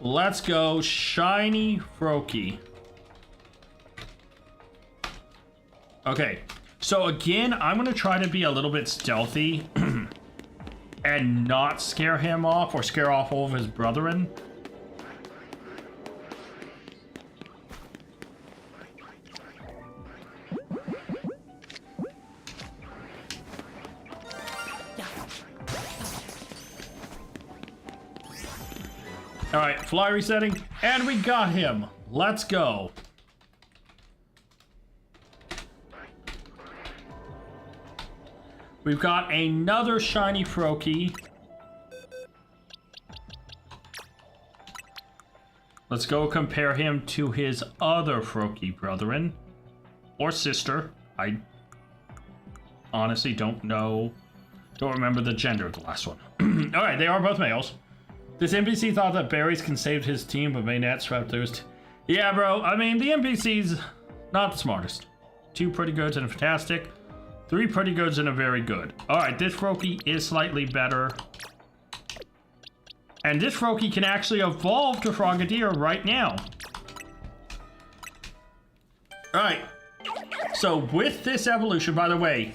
Let's go, shiny Froakie. Okay, so again, I'm gonna try to be a little bit stealthy and not scare him off or scare off all of his brethren. All right, fly resetting, and we got him. Let's go. We've got another shiny Froakie. Let's go compare him to his other Froakie brethren. Or sister. I honestly don't know. Don't remember the gender of the last one. Alright, they are both males. This NPC thought that berries can save his team, but Bayonet swept those. Yeah, bro. I mean, the NPC's not the smartest. 2 pretty goods and a fantastic. 3 pretty goods and a very good. Alright, this Froakie is slightly better. And this Froakie can actually evolve to Frogadier right now. Alright. So with this evolution, by the way,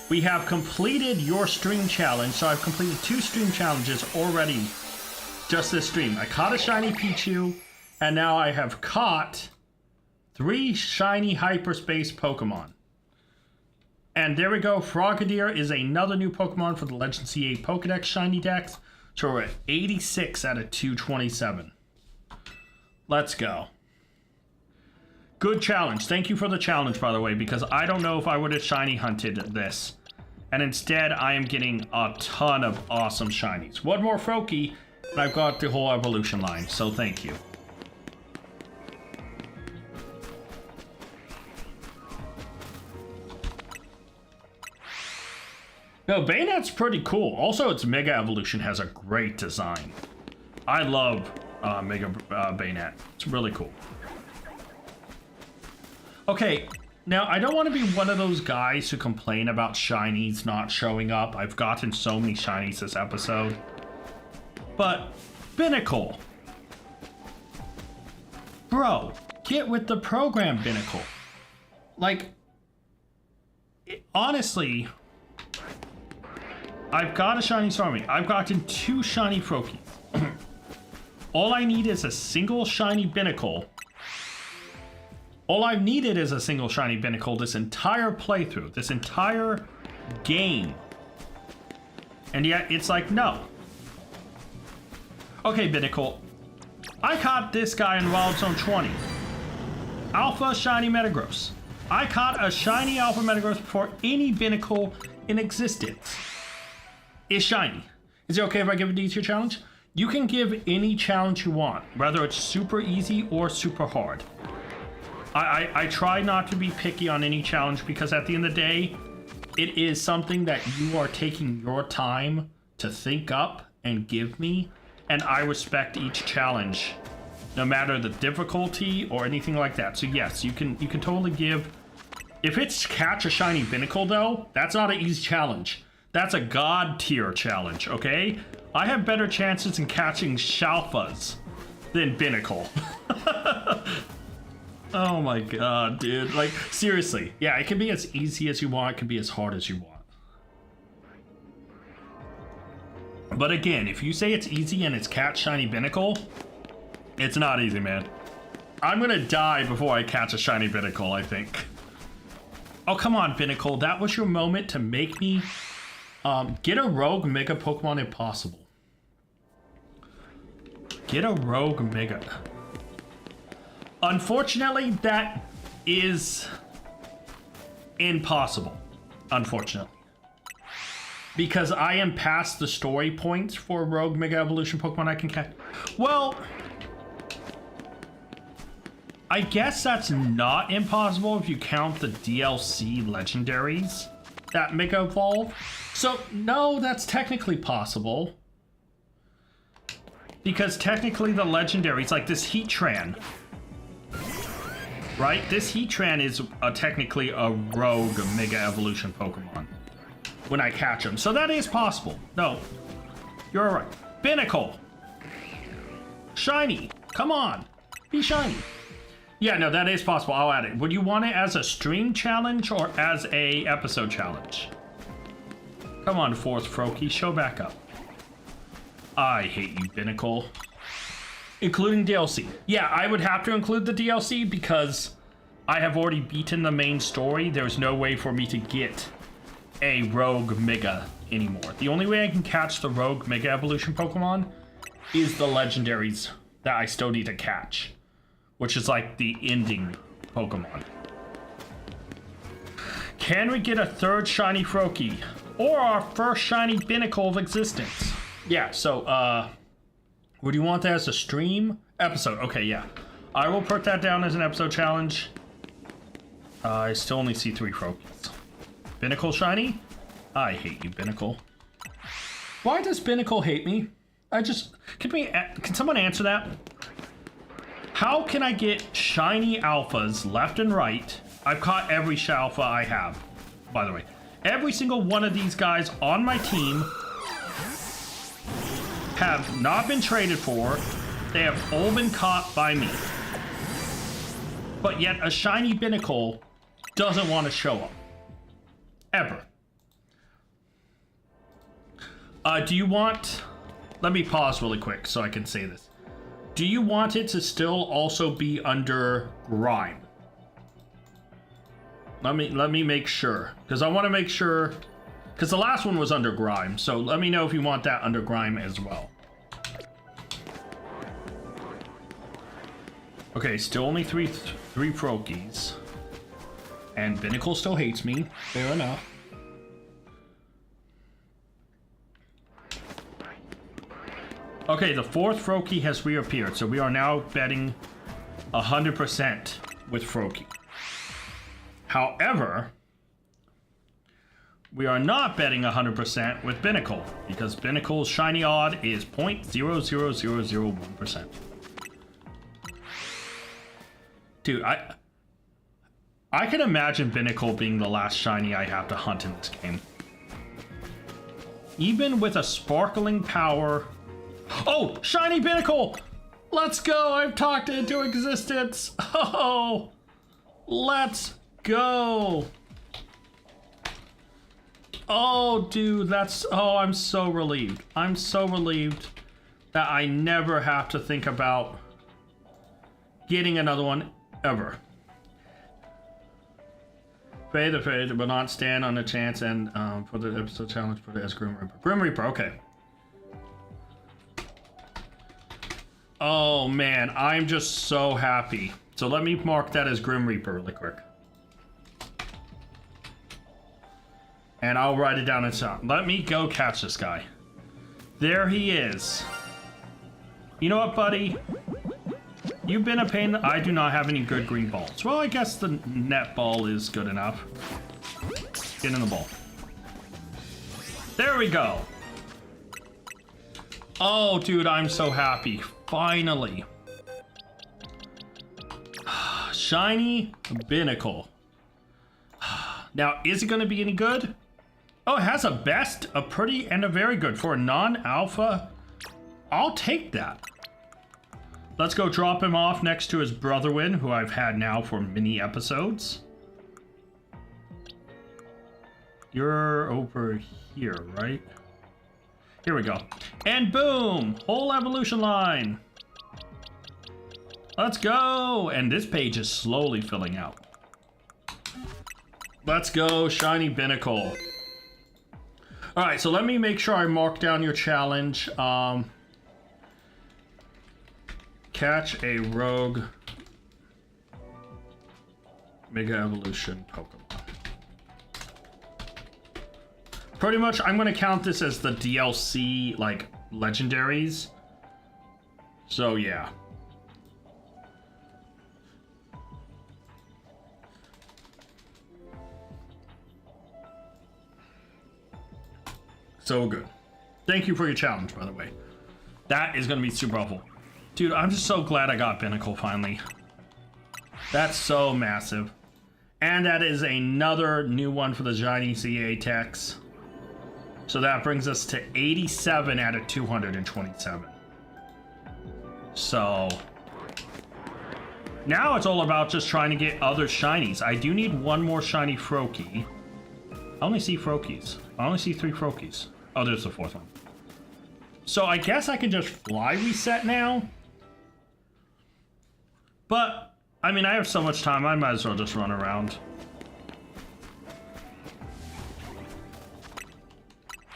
we have completed your stream challenge. So I've completed 2 stream challenges already. Just this stream. I caught a shiny Pichu, and now I have caught 3 shiny hyperspace Pokemon. And there we go. Frogadier is another new Pokemon for the Legend C8 Pokedex Shiny Dex. So we're at 86 out of 227. Let's go. Good challenge. Thank you for the challenge, by the way, because I don't know if I would have shiny hunted this. And instead, I am getting a ton of awesome shinies. One more Froakie, and I've got the whole evolution line, so thank you. No, Bayonet's pretty cool. Also, its Mega Evolution has a great design. I love Mega Bayonet. It's really cool. Okay, now I don't want to be one of those guys who complain about shinies not showing up. I've gotten so many shinies this episode. But, Binnacle. Bro, get with the program, Binnacle. Like, honestly, I've got a shiny Starmie. I've gotten 2 shiny Froakies. All I need is a single shiny Binnacle. All I've needed is a single shiny Binnacle this entire playthrough, this entire game. And yet, it's like, no. Okay, Binnacle. I caught this guy in Wild Zone 20. Alpha Shiny Metagross. I caught a shiny Alpha Metagross before any Binnacle in existence is shiny. Is it okay if I give a D tier challenge? You can give any challenge you want, whether it's super easy or super hard. I try not to be picky on any challenge because at the end of the day, it is something that you are taking your time to think up and give me, and I respect each challenge, no matter the difficulty or anything like that. So yes, you can totally give. If it's catch a shiny Binnacle though, that's not an easy challenge. That's a god tier challenge, okay? I have better chances in catching Shalfas than Binnacle. Oh my god, dude. Like, seriously. Yeah, it can be as easy as you want. It can be as hard as you want. But again, if you say it's easy and it's catch shiny Binnacle, it's not easy, man. I'm gonna die before I catch a shiny Binnacle, I think. Oh, come on, Binnacle. That was your moment to make me Get a rogue Mega Pokemon if possible. Get a rogue Mega. Unfortunately, that is impossible. Unfortunately. Because I am past the story points for rogue Mega Evolution Pokemon I can catch. Well, I guess that's not impossible if you count the DLC legendaries that Mega Evolve. So, no, that's technically possible. Because technically the legendaries, like this Heatran, right? This Heatran is technically a rogue Mega Evolution Pokemon when I catch him. So that is possible. No, you're right. Binnacle. Shiny. Come on. Be shiny. Yeah, no, that is possible. I'll add it. Would you want it as a stream challenge or as a episode challenge? Come on, fourth Froakie, show back up. I hate you, Binnacle. Including DLC. Yeah, I would have to include the DLC because I have already beaten the main story. There's no way for me to get a rogue Mega anymore. The only way I can catch the rogue Mega Evolution Pokemon is the legendaries that I still need to catch, which is like the ending Pokemon. Can we get a third shiny Froakie? Or our first shiny Binnacle of existence? Yeah, so, would you want that as a stream episode? Okay, yeah. I will put that down as an episode challenge. I still only see 3 Froakies. Binnacle shiny? I hate you, Binnacle. Why does Binnacle hate me? Can someone answer that? How can I get shiny alphas left and right? I've caught every alpha I have, by the way. Every single one of these guys on my team have not been traded for. They have all been caught by me. But yet a shiny Binnacle doesn't want to show up. Ever. Do you want... Let me pause really quick so I can say this. Do you want it to still also be under Grime? Let me make sure, because I want to make sure, because the last one was under Grime, so let me know if you want that under Grime as well. Okay, still only three Froakies, and Binnacle still hates me. Fair enough. Okay, the fourth Froakie has reappeared, so we are now betting 100% with Froakie. However, we are not betting 100% with Binnacle, because Binnacle's shiny odd is 0.00001%. Dude, I can imagine Binnacle being the last shiny I have to hunt in this game. Even with a sparkling power... Oh, shiny Binnacle! Let's go! I've talked it into existence! Oh! Let's go! Oh, dude, that's... Oh, I'm so relieved. I'm so relieved that I never have to think about getting another one ever. Fade, but not stand on a chance and for the episode challenge, put it as Grim Reaper. Grim Reaper, okay. Oh, man, I'm just so happy. So let me mark that as Grim Reaper really quick. And I'll write it down in sound. Let me go catch this guy. There he is. You know what, buddy? You've been a pain. I do not have any good green balls. Well, I guess the net ball is good enough. Get in the ball. There we go. Oh, dude, I'm so happy. Finally. Shiny Binnacle. Now, is it going to be any good? Oh, it has a best, a pretty, and a very good. For a non-alpha, I'll take that. Let's go drop him off next to his Brotherwin, who I've had now for many episodes. You're over here, right? Here we go. And boom! Whole evolution line. Let's go! And this page is slowly filling out. Let's go, shiny Binnacle. All right, so let me make sure I mark down your challenge. Catch a rogue Mega Evolution Pokemon. Pretty much, I'm going to count this as the DLC, like, legendaries. So, yeah. So good. Thank you for your challenge, by the way. That is going to be super helpful. Dude, I'm just so glad I got Binnacle finally. That's so massive. And that is another new one for the Shiny CA techs. So that brings us to 87 out of 227. So now it's all about just trying to get other shinies. I do need one more shiny Froakie. I only see Froakies. I only see 3 Froakies. Oh, there's the 4th one. So I guess I can just fly reset now. But, I mean, I have so much time, I might as well just run around.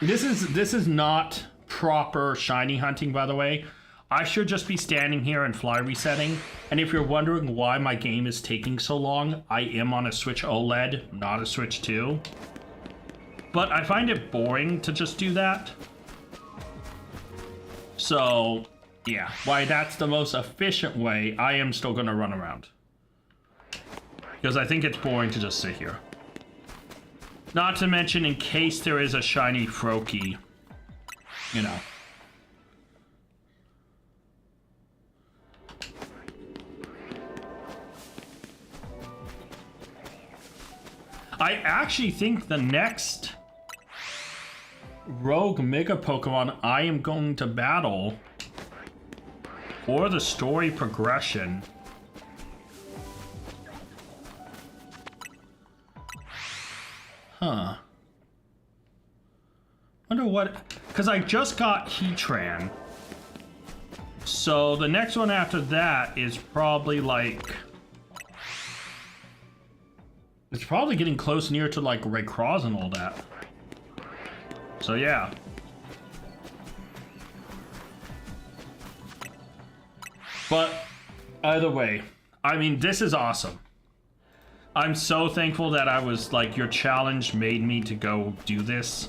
This is not proper shiny hunting, by the way. I should just be standing here and fly resetting. And if you're wondering why my game is taking so long, I am on a Switch OLED, not a Switch 2. But I find it boring to just do that. So, yeah, why that's the most efficient way, I am still gonna run around. Because I think it's boring to just sit here. Not to mention, in case there is a shiny Froakie, you know. I actually think the next Rogue Mega Pokemon I am going to battle for the story progression wonder what, because I just got Heatran, so the next one after that is probably like, it's probably getting close near to like Rayquaza and all that. So yeah. But either way, I mean, this is awesome. I'm so thankful that I was like, your challenge made me to go do this.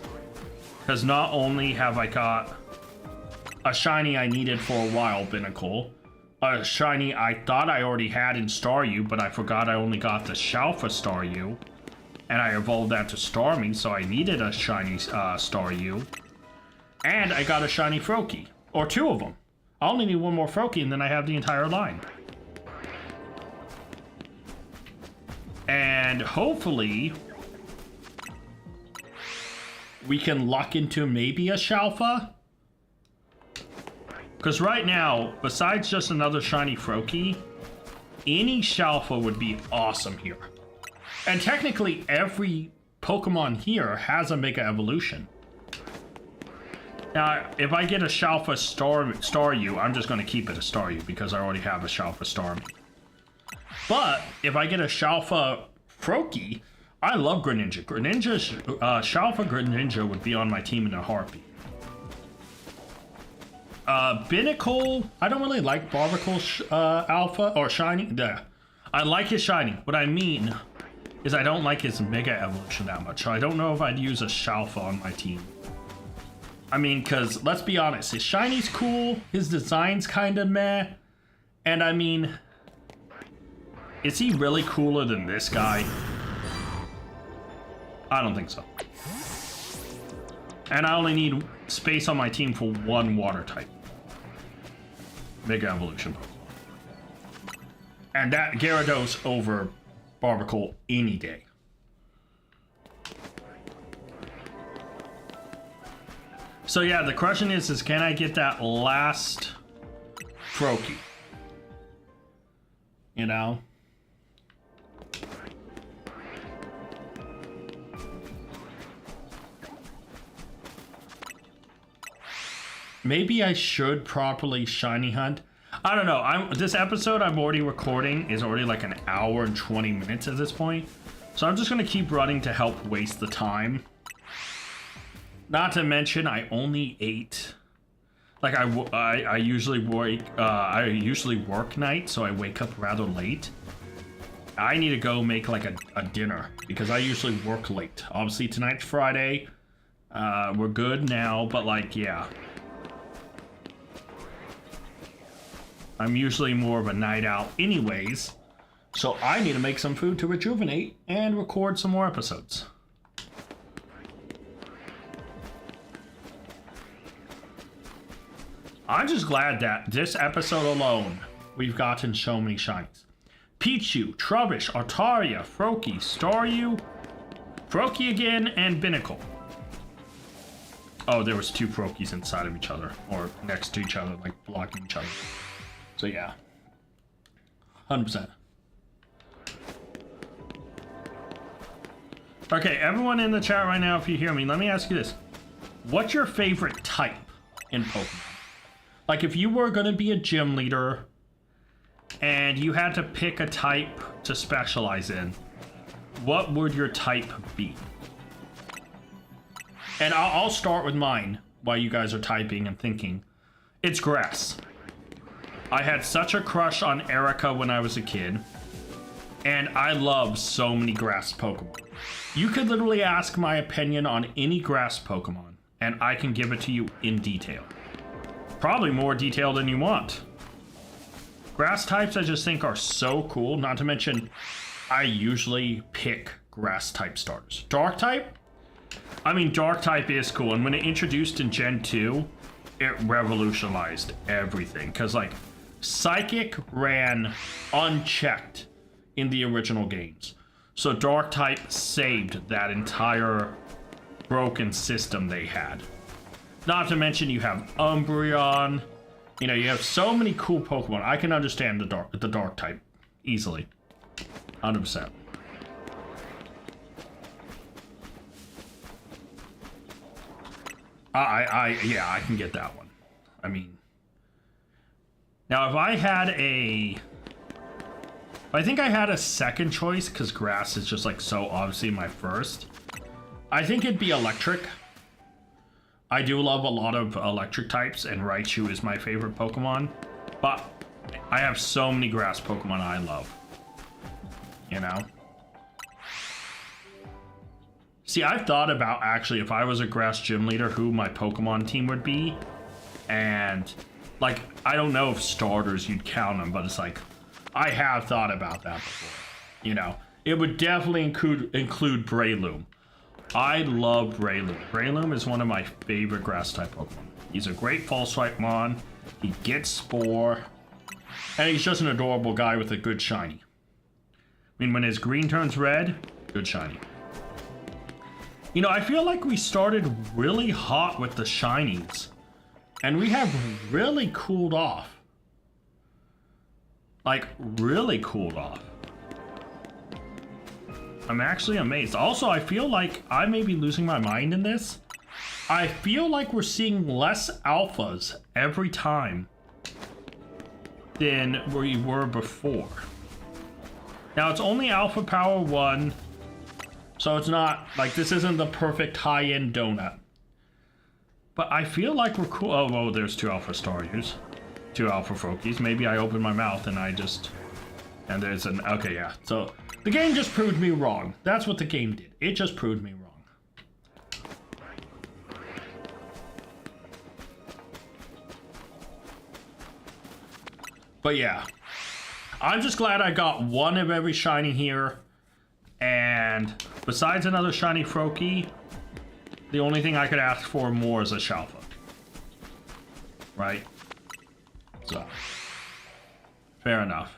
Because not only have I got a shiny I needed for a while, Binnacle, a shiny I thought I already had in Staryu, but I forgot I only got the Shalfa Staryu. And I evolved that to Starmie, so I needed a shiny Staryu. And I got a shiny Froakie. Or 2 of them. I only need 1 more Froakie and then I have the entire line. And hopefully we can luck into maybe a Shalfa. Because right now, besides just another shiny Froakie, any Shalfa would be awesome here. And technically, every Pokemon here has a Mega Evolution. Now, if I get a Shalfa Staryu, I'm just going to keep it a Staryu because I already have a Shalfa Starmie. But if I get a Shalfa Froakie, I love Greninja. Shalfa Greninja would be on my team in a heartbeat. Binnacle, I don't really like Barnacle Alpha or Shiny. I like his Shiny. What I mean is I don't like his Mega Evolution that much. So I don't know if I'd use a Shalfa on my team. I mean, because let's be honest, his Shiny's cool, his design's kind of meh, and I mean, is he really cooler than this guy? I don't think so. And I only need space on my team for 1 water type Mega Evolution Pokemon. And that Gyarados over Barnacle any day. So yeah, the question is can I get that last Froakie? You know? Maybe I should properly shiny hunt. I don't know. This episode I'm already recording is already like 1 hour and 20 minutes at this point. So I'm just going to keep running to help waste the time. Not to mention, I only ate. Like I usually work night, so I wake up rather late. I need to go make like a dinner because I usually work late. Obviously tonight's Friday. We're good now, but like, yeah. I'm usually more of a night owl anyways. So I need to make some food to rejuvenate and record some more episodes. I'm just glad that this episode alone, we've gotten so many shinies. Pichu, Trubbish, Altaria, Froakie, Staryu, Froakie again, and Binnacle. Oh, there was 2 Froakies inside of each other, or next to each other, like blocking each other. So yeah, 100%. Okay, everyone in the chat right now, if you hear me, let me ask you this. What's your favorite type in Pokemon? Like, if you were going to be a gym leader and you had to pick a type to specialize in, what would your type be? And I'll start with mine while you guys are typing and thinking. It's grass. I had such a crush on Erica when I was a kid, and I love so many grass Pokemon. You could literally ask my opinion on any grass Pokemon, and I can give it to you in detail. Probably more detail than you want. Grass types I just think are so cool, not to mention I usually pick grass type starters. Dark type? I mean, dark type is cool, and when it introduced in Gen 2, it revolutionized everything, because like Psychic ran unchecked in the original games. So dark type saved that entire broken system they had. Not to mention you have Umbreon. You know, you have so many cool Pokemon. I can understand the dark type easily. 100%. Yeah, I can get that one. I mean, now if I had I think I had a second choice because grass is just like so obviously my first. I think it'd be electric. I do love a lot of electric types, and Raichu is my favorite Pokemon, but I have so many grass Pokemon I love. You know? See, I've thought about actually if I was a grass gym leader who my Pokemon team would be, and like, I don't know if starters you'd count them, but it's like, I have thought about that before. You know, it would definitely include Breloom. I love Breloom. Breloom is one of my favorite grass type Pokemon. He's a great false type mon. He gets Spore. And he's just an adorable guy with a good shiny. I mean, when his green turns red, good shiny. You know, I feel like we started really hot with the shinies. And we have really cooled off. Like, really cooled off. I'm actually amazed. Also, I feel like I may be losing my mind in this. I feel like we're seeing less alphas every time than we were before. Now, it's only Alpha Power 1, so it's not, like, this isn't the perfect high-end donut. But I feel like we're cool. Oh, there's 2 Alpha Staryus. 2 Alpha Froakies. Maybe I opened my mouth and I just... And there's an... Okay, yeah. So, the game just proved me wrong. That's what the game did. It just proved me wrong. But yeah. I'm just glad I got one of every shiny here. And besides another shiny Froakie, the only thing I could ask for more is a Shalfa. Right? So, fair enough.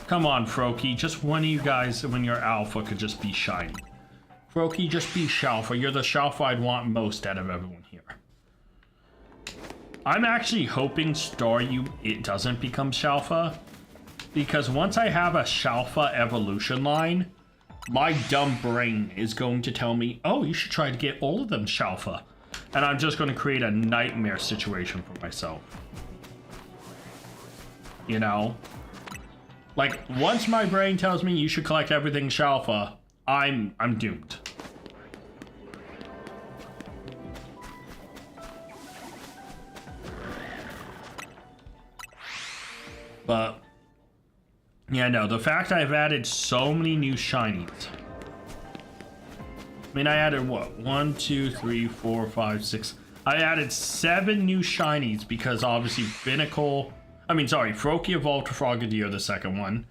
Come on, Froakie. Just one of you guys, when you're alpha, could just be shiny. Froakie, just be Shalfa. You're the Shalfa I'd want most out of everyone here. I'm actually hoping Staryu, it doesn't become Shalfa. Because once I have a Shalfa evolution line, my dumb brain is going to tell me, oh, you should try to get all of them Shalfa. And I'm just going to create a nightmare situation for myself. You know? Like, once my brain tells me you should collect everything Shalfa, I'm doomed. But yeah, no, the fact I've added so many new shinies. I mean, I added what? 1, 2, 3, 4, 5, 6. I added 7 new shinies because obviously Froakie evolved to Frogadier, the second one.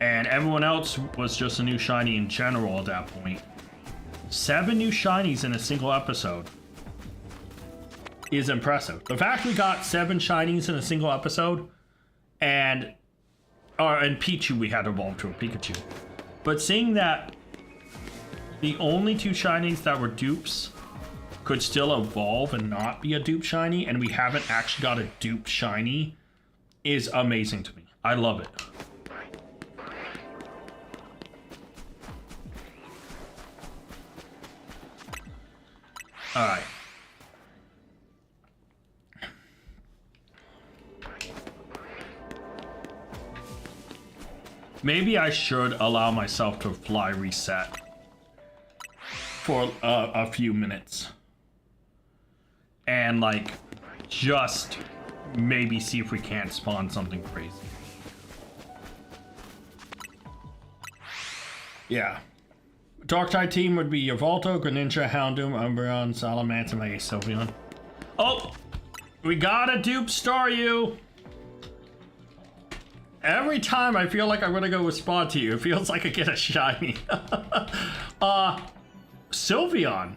And everyone else was just a new shiny in general at that point. 7 new shinies in a single episode is impressive. The fact we got 7 shinies in a single episode, and Pichu we had evolved to a Pikachu. But seeing that the only 2 shinies that were dupes could still evolve and not be a dupe shiny, and we haven't actually got a dupe shiny, is amazing to me. I love it. Alright. Maybe I should allow myself to fly reset for a few minutes. And like, just maybe see if we can't spawn something crazy. Yeah. Dark-type team would be Yveltal, Greninja, Houndoom, Umbreon, Salamence, and my Ace Sylveon. Oh! We got a dupe Staryu! Every time I feel like I'm gonna go with Spawty, it feels like I get a shiny. Sylveon.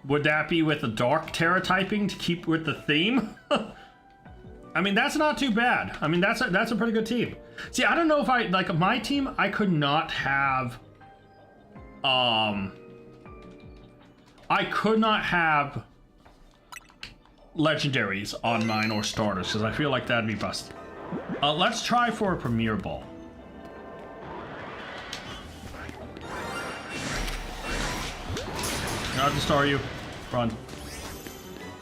Would that be with the Dark Terra typing to keep with the theme? I mean, that's not too bad. I mean, that's a pretty good team. See, I don't know if like my team, I could not have I could not have legendaries on mine or starters because I feel like that'd be busted. Let's try for a Premier Ball. Not to Staryu. Run.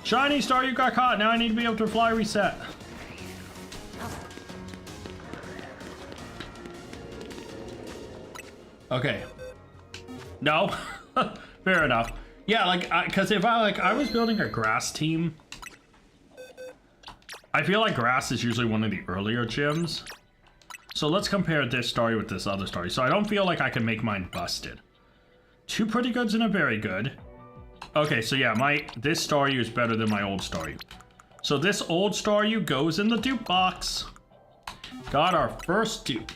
Shiny Staryu got caught. Now I need to be able to fly reset. Okay. No. Fair enough. Yeah, like, because if I was building a grass team, I feel like grass is usually one of the earlier gyms. So let's compare this Staryu with this other Staryu. So I don't feel like I can make mine busted. 2 pretty goods and a very good. Okay, so yeah, this Staryu is better than my old Staryu. So this old Staryu goes in the dupe box. Got our first dupe.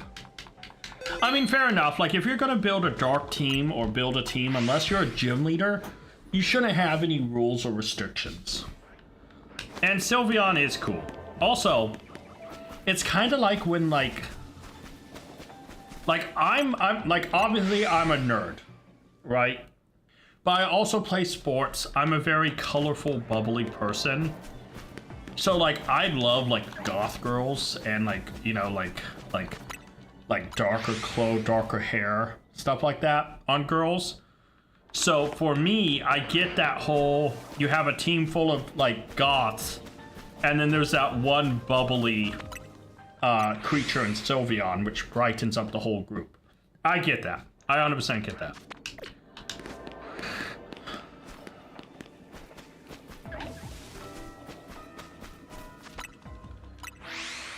I mean, fair enough. Like, if you're gonna build a dark team or build a team, unless you're a gym leader, you shouldn't have any rules or restrictions. And Sylveon is cool. Also, it's kind of like when like I'm like, obviously I'm a nerd, right? But I also play sports. I'm a very colorful, bubbly person. So like, I love like goth girls and like, you know, like darker clothes, darker hair, stuff like that on girls. So for me, I get that whole, you have a team full of like goths, and then there's that one bubbly creature in Sylveon, which brightens up the whole group. I get that. I 100% get that.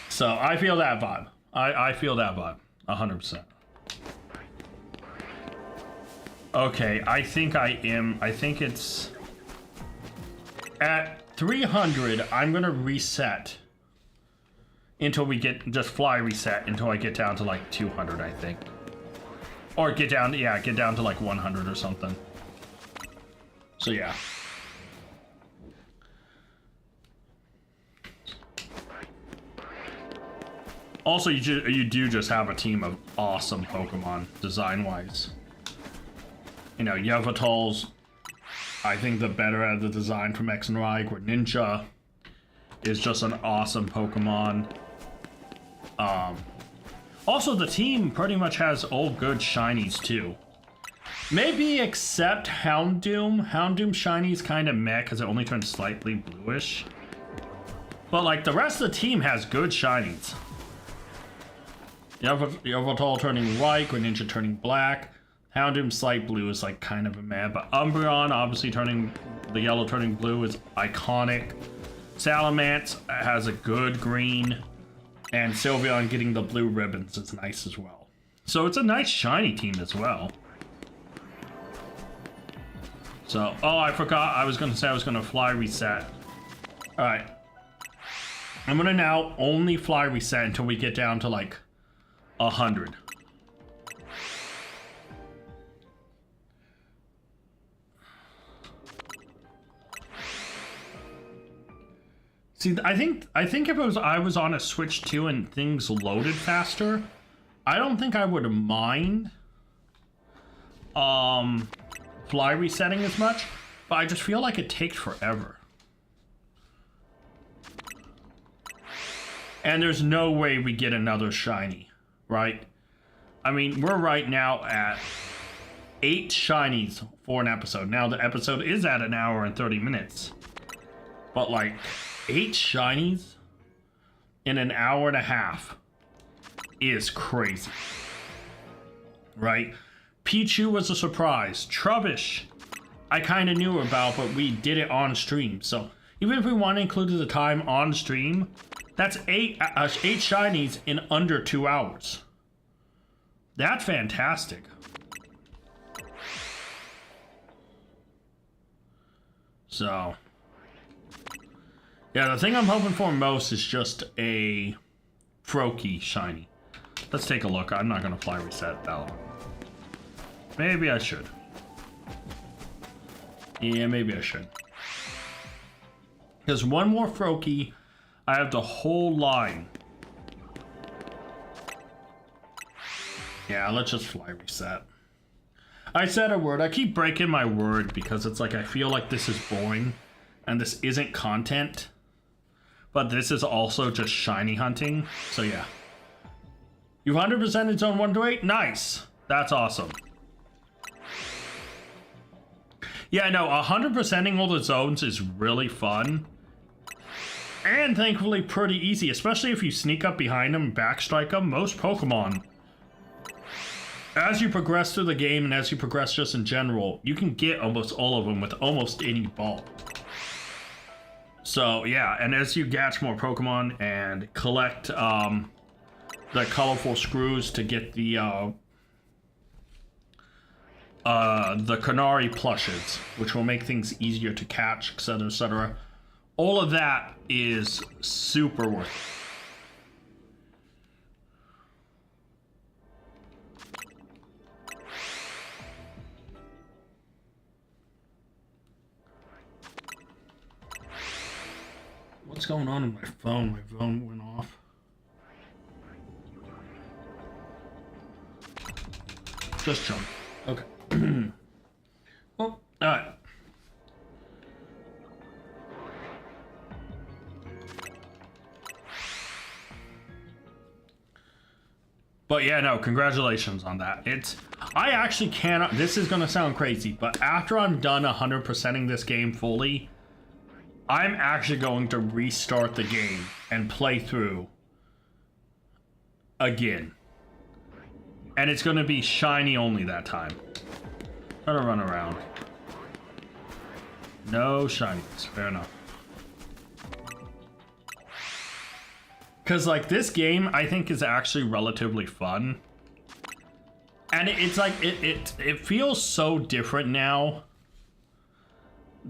So I feel that vibe. I feel that vibe. 100%. Okay, I think it's at 300. I'm gonna reset until we just fly reset until I get down to like 200, I think, or get down to like 100 or something. So yeah. Also, you do just have a team of awesome Pokemon design-wise. You know, Yveltal's, I think, the better at the design from X and Y. Greninja is just an awesome Pokemon. Also, the team pretty much has all good shinies, too. Maybe except Houndoom. Houndoom shinies kind of meh, because it only turns slightly bluish. But, like, the rest of the team has good shinies. Yveltal turning white, Greninja turning black, Houndoom Slight Blue is like kind of a meh, but Umbreon obviously turning the yellow turning blue is iconic. Salamence has a good green, and Sylveon getting the blue ribbons is nice as well. So it's a nice shiny team as well. So, oh, I forgot. I was gonna say I was gonna fly reset. All right, I'm gonna now only fly reset until we get down to like 100. See, I think if I was on a Switch 2 and things loaded faster, I don't think I would mind fly resetting as much, but I just feel like it takes forever. And there's no way we get another shiny, right? I mean, we're right now at 8 shinies for an episode. Now the episode is at 1 hour and 30 minutes, but like 8 shinies in 1 hour and a half is crazy, right? Pichu was a surprise. Trubbish, I kind of knew about, but we did it on stream. So even if we want to include the time on stream, that's 8 shinies in under 2 hours. That's fantastic. So yeah, the thing I'm hoping for most is just a Froakie shiny. Let's take a look. I'm not gonna fly reset that one. Maybe I should. Yeah, maybe I should. Because one more Froakie, I have the whole line. Yeah, let's just fly reset. I said a word. I keep breaking my word because it's like I feel like this is boring and this isn't content. But this is also just shiny hunting. So yeah. You 100% in zone 1 to 8? Nice. That's awesome. Yeah, no, 100%ing all the zones is really fun. And thankfully pretty easy, especially if you sneak up behind them and backstrike them. Most Pokemon, as you progress through the game and as you progress just in general, you can get almost all of them with almost any ball. So yeah, and as you catch more Pokemon and collect the colorful screws to get the Canary plushes, which will make things easier to catch, etc., etc. All of that is super worth it. What's going on in my phone? My phone went off. Just jump. Okay. Well, alright. But yeah, no, congratulations on that. I actually cannot, this is gonna sound crazy, but after I'm done 100%ing this game fully, I'm actually going to restart the game and play through again. And it's going to be shiny only that time. Try to run around. No shinies. Fair enough. Because, like, this game, I think, is actually relatively fun. And it's like, it feels so different now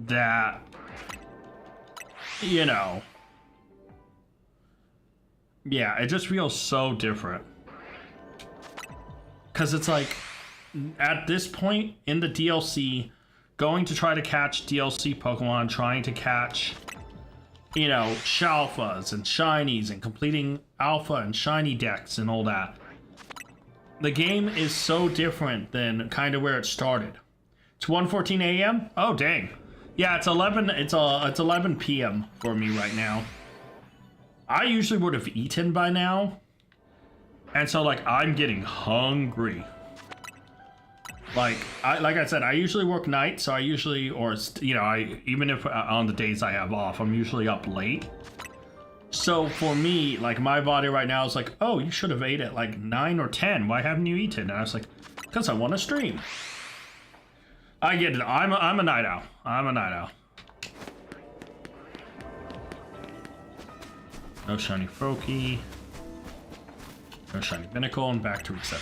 that, you know, yeah, it just feels so different. Because it's like, at this point in the DLC, going to try to catch DLC Pokemon, trying to catch, you know, Shalfas and Shinies and completing Alpha and Shiny decks and all that. The game is so different than kind of where it started. It's 1:14 a.m.? Oh, dang. Yeah, it's 11 p.m. for me right now. I usually would have eaten by now. And so, like, I'm getting hungry. Like I said, I usually work nights, so I usually, or, you know, even if on the days I have off, I'm usually up late. So for me, like my body right now is like, oh, you should have ate at like 9 or 10. Why haven't you eaten? And I was like, because I want to stream. I get it. I'm a night owl. I'm a night owl. No shiny Froakie. No shiny Binnacle, and back to reset.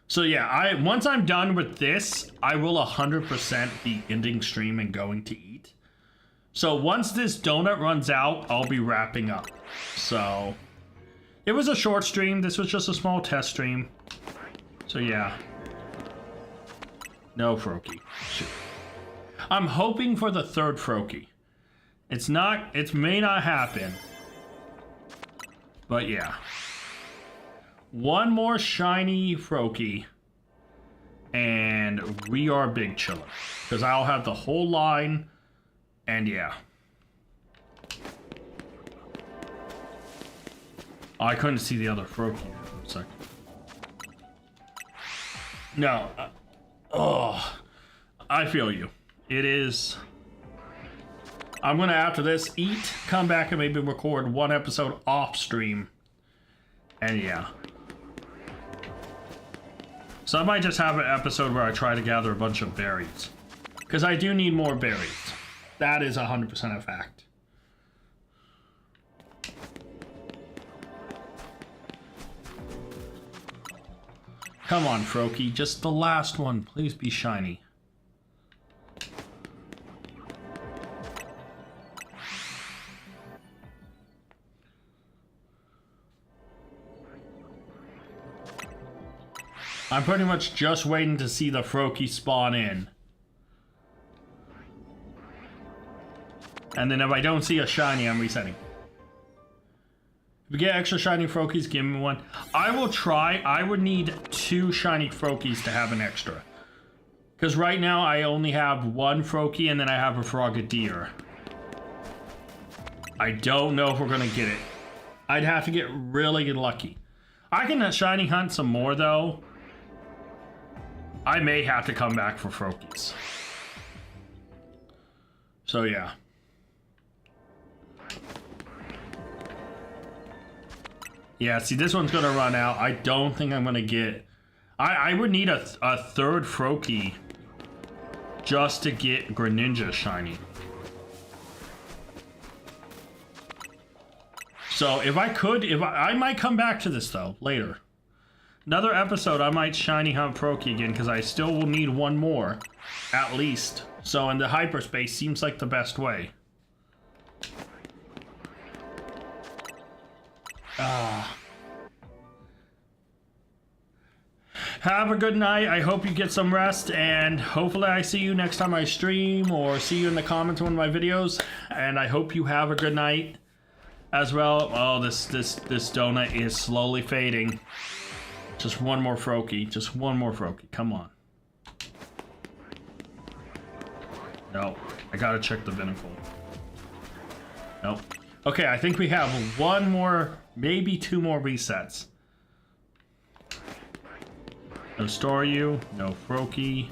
So yeah, once I'm done with this, I will 100% be ending stream and going to eat. So once this donut runs out, I'll be wrapping up. So it was a short stream. This was just a small test stream. So yeah. No Froakie. Shoot. I'm hoping for the third Froakie. It may not happen. But yeah. One more shiny Froakie. And we are big chillin'. Because I'll have the whole line. And yeah. Oh, I couldn't see the other Froakie for a second. No. Oh. I feel you. It is... I'm gonna, after this, eat, come back and maybe record one episode off stream. And yeah. So I might just have an episode where I try to gather a bunch of berries. Because I do need more berries. That is 100% a fact. Come on, Froakie, just the last one. Please be shiny. I'm pretty much just waiting to see the Froakie spawn in. And then if I don't see a shiny, I'm resetting. If we get extra shiny Froakies, give me one. I will try. I would need 2 shiny Froakies to have an extra. Because right now I only have 1 Froakie and then I have a Frogadier. I don't know if we're going to get it. I'd have to get really lucky. I can shiny hunt some more though. I may have to come back for Froakies. So yeah. Yeah, see, this one's gonna run out. I don't think I'm gonna get... I would need a third Froakie just to get Greninja shiny. So if I could, I might come back to this though, later. Another episode, I might shiny hunt Froakie again, because I still will need one more, at least. So in the hyperspace seems like the best way. Have a good night. I hope you get some rest, and hopefully I see you next time I stream, or see you in the comments on one of my videos. And I hope you have a good night as well. Oh, this donut is slowly fading. Just one more Froakie. Just one more Froakie. Come on. No. I gotta check the Binnacle. Nope. Okay, I think we have one more, maybe 2 more resets. No Staryu, no Froakie,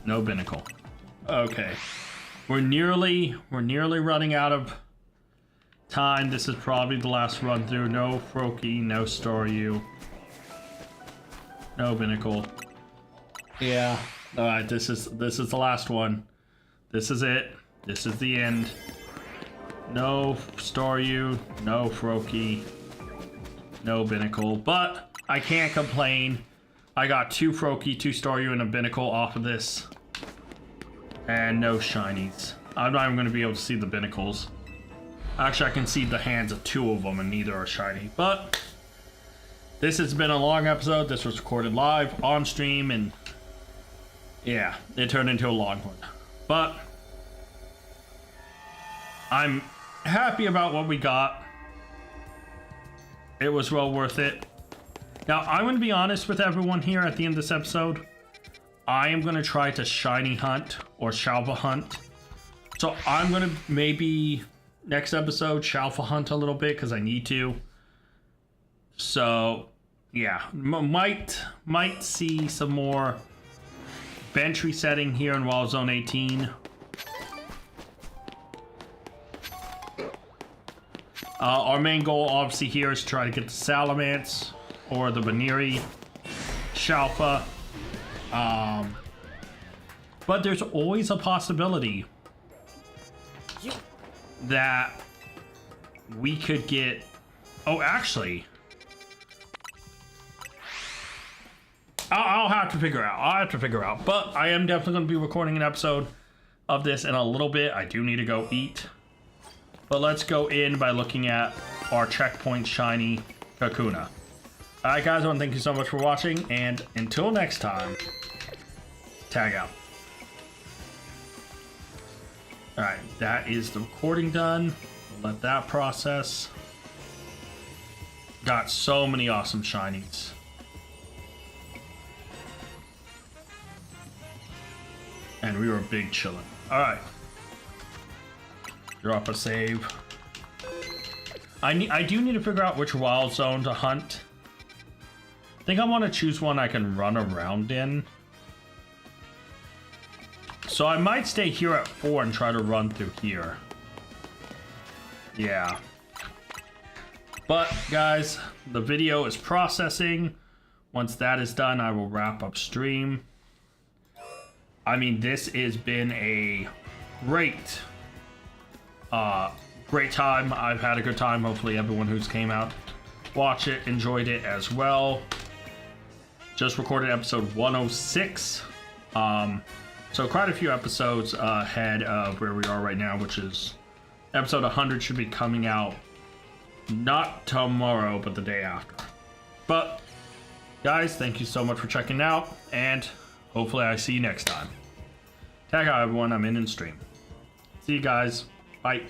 no Binnacle. Okay. We're nearly running out of time. This is probably the last run through. No Froakie, no Staryu, no Binnacle. Yeah. Alright, this is the last one. This is it. This is the end. No Staryu, no Froakie, no Binnacle, but I can't complain. I got 2 Froakie, 2 Staryu, and a Binnacle off of this. And no shinies. I'm not even going to be able to see the Binnacles. Actually, I can see the hands of 2 of them, and neither are shiny. But this has been a long episode. This was recorded live on stream, and yeah, it turned into a long one. But I'm happy about what we got. It was well worth it. Now, I'm going to be honest with everyone here at the end of this episode. I am going to try to shiny hunt or Shalva hunt. So I'm going to maybe next episode Shalva hunt a little bit because I need to. So yeah, might see some more bench resetting here in Wild Zone 18. Our main goal, obviously, here is to try to get the Salamence or the Baniri, Shalpa. But there's always a possibility that we could get... Oh, actually... I'll have to figure out. But I am definitely going to be recording an episode of this in a little bit. I do need to go eat. But let's go in by looking at our checkpoint shiny Kakuna. Alright guys, I want to thank you so much for watching, and until next time, tag out. Alright, that is the recording done. We'll let that process. Got so many awesome shinies. And we were big chillin'. Alright. Drop a save. I do need to figure out which wild zone to hunt. I think I want to choose one I can run around in. So I might stay here at 4 and try to run through here. Yeah. But guys, the video is processing. Once that is done, I will wrap up stream. I mean, this has been a great time. I've had a good time. Hopefully everyone who's came out, watch it, enjoyed it as well. Just recorded episode 106. So quite a few episodes ahead of where we are right now, which is episode 100 should be coming out not tomorrow, but the day after. But guys, thank you so much for checking out, and hopefully I see you next time. Tag out everyone, I'm in stream. See you guys. Bye.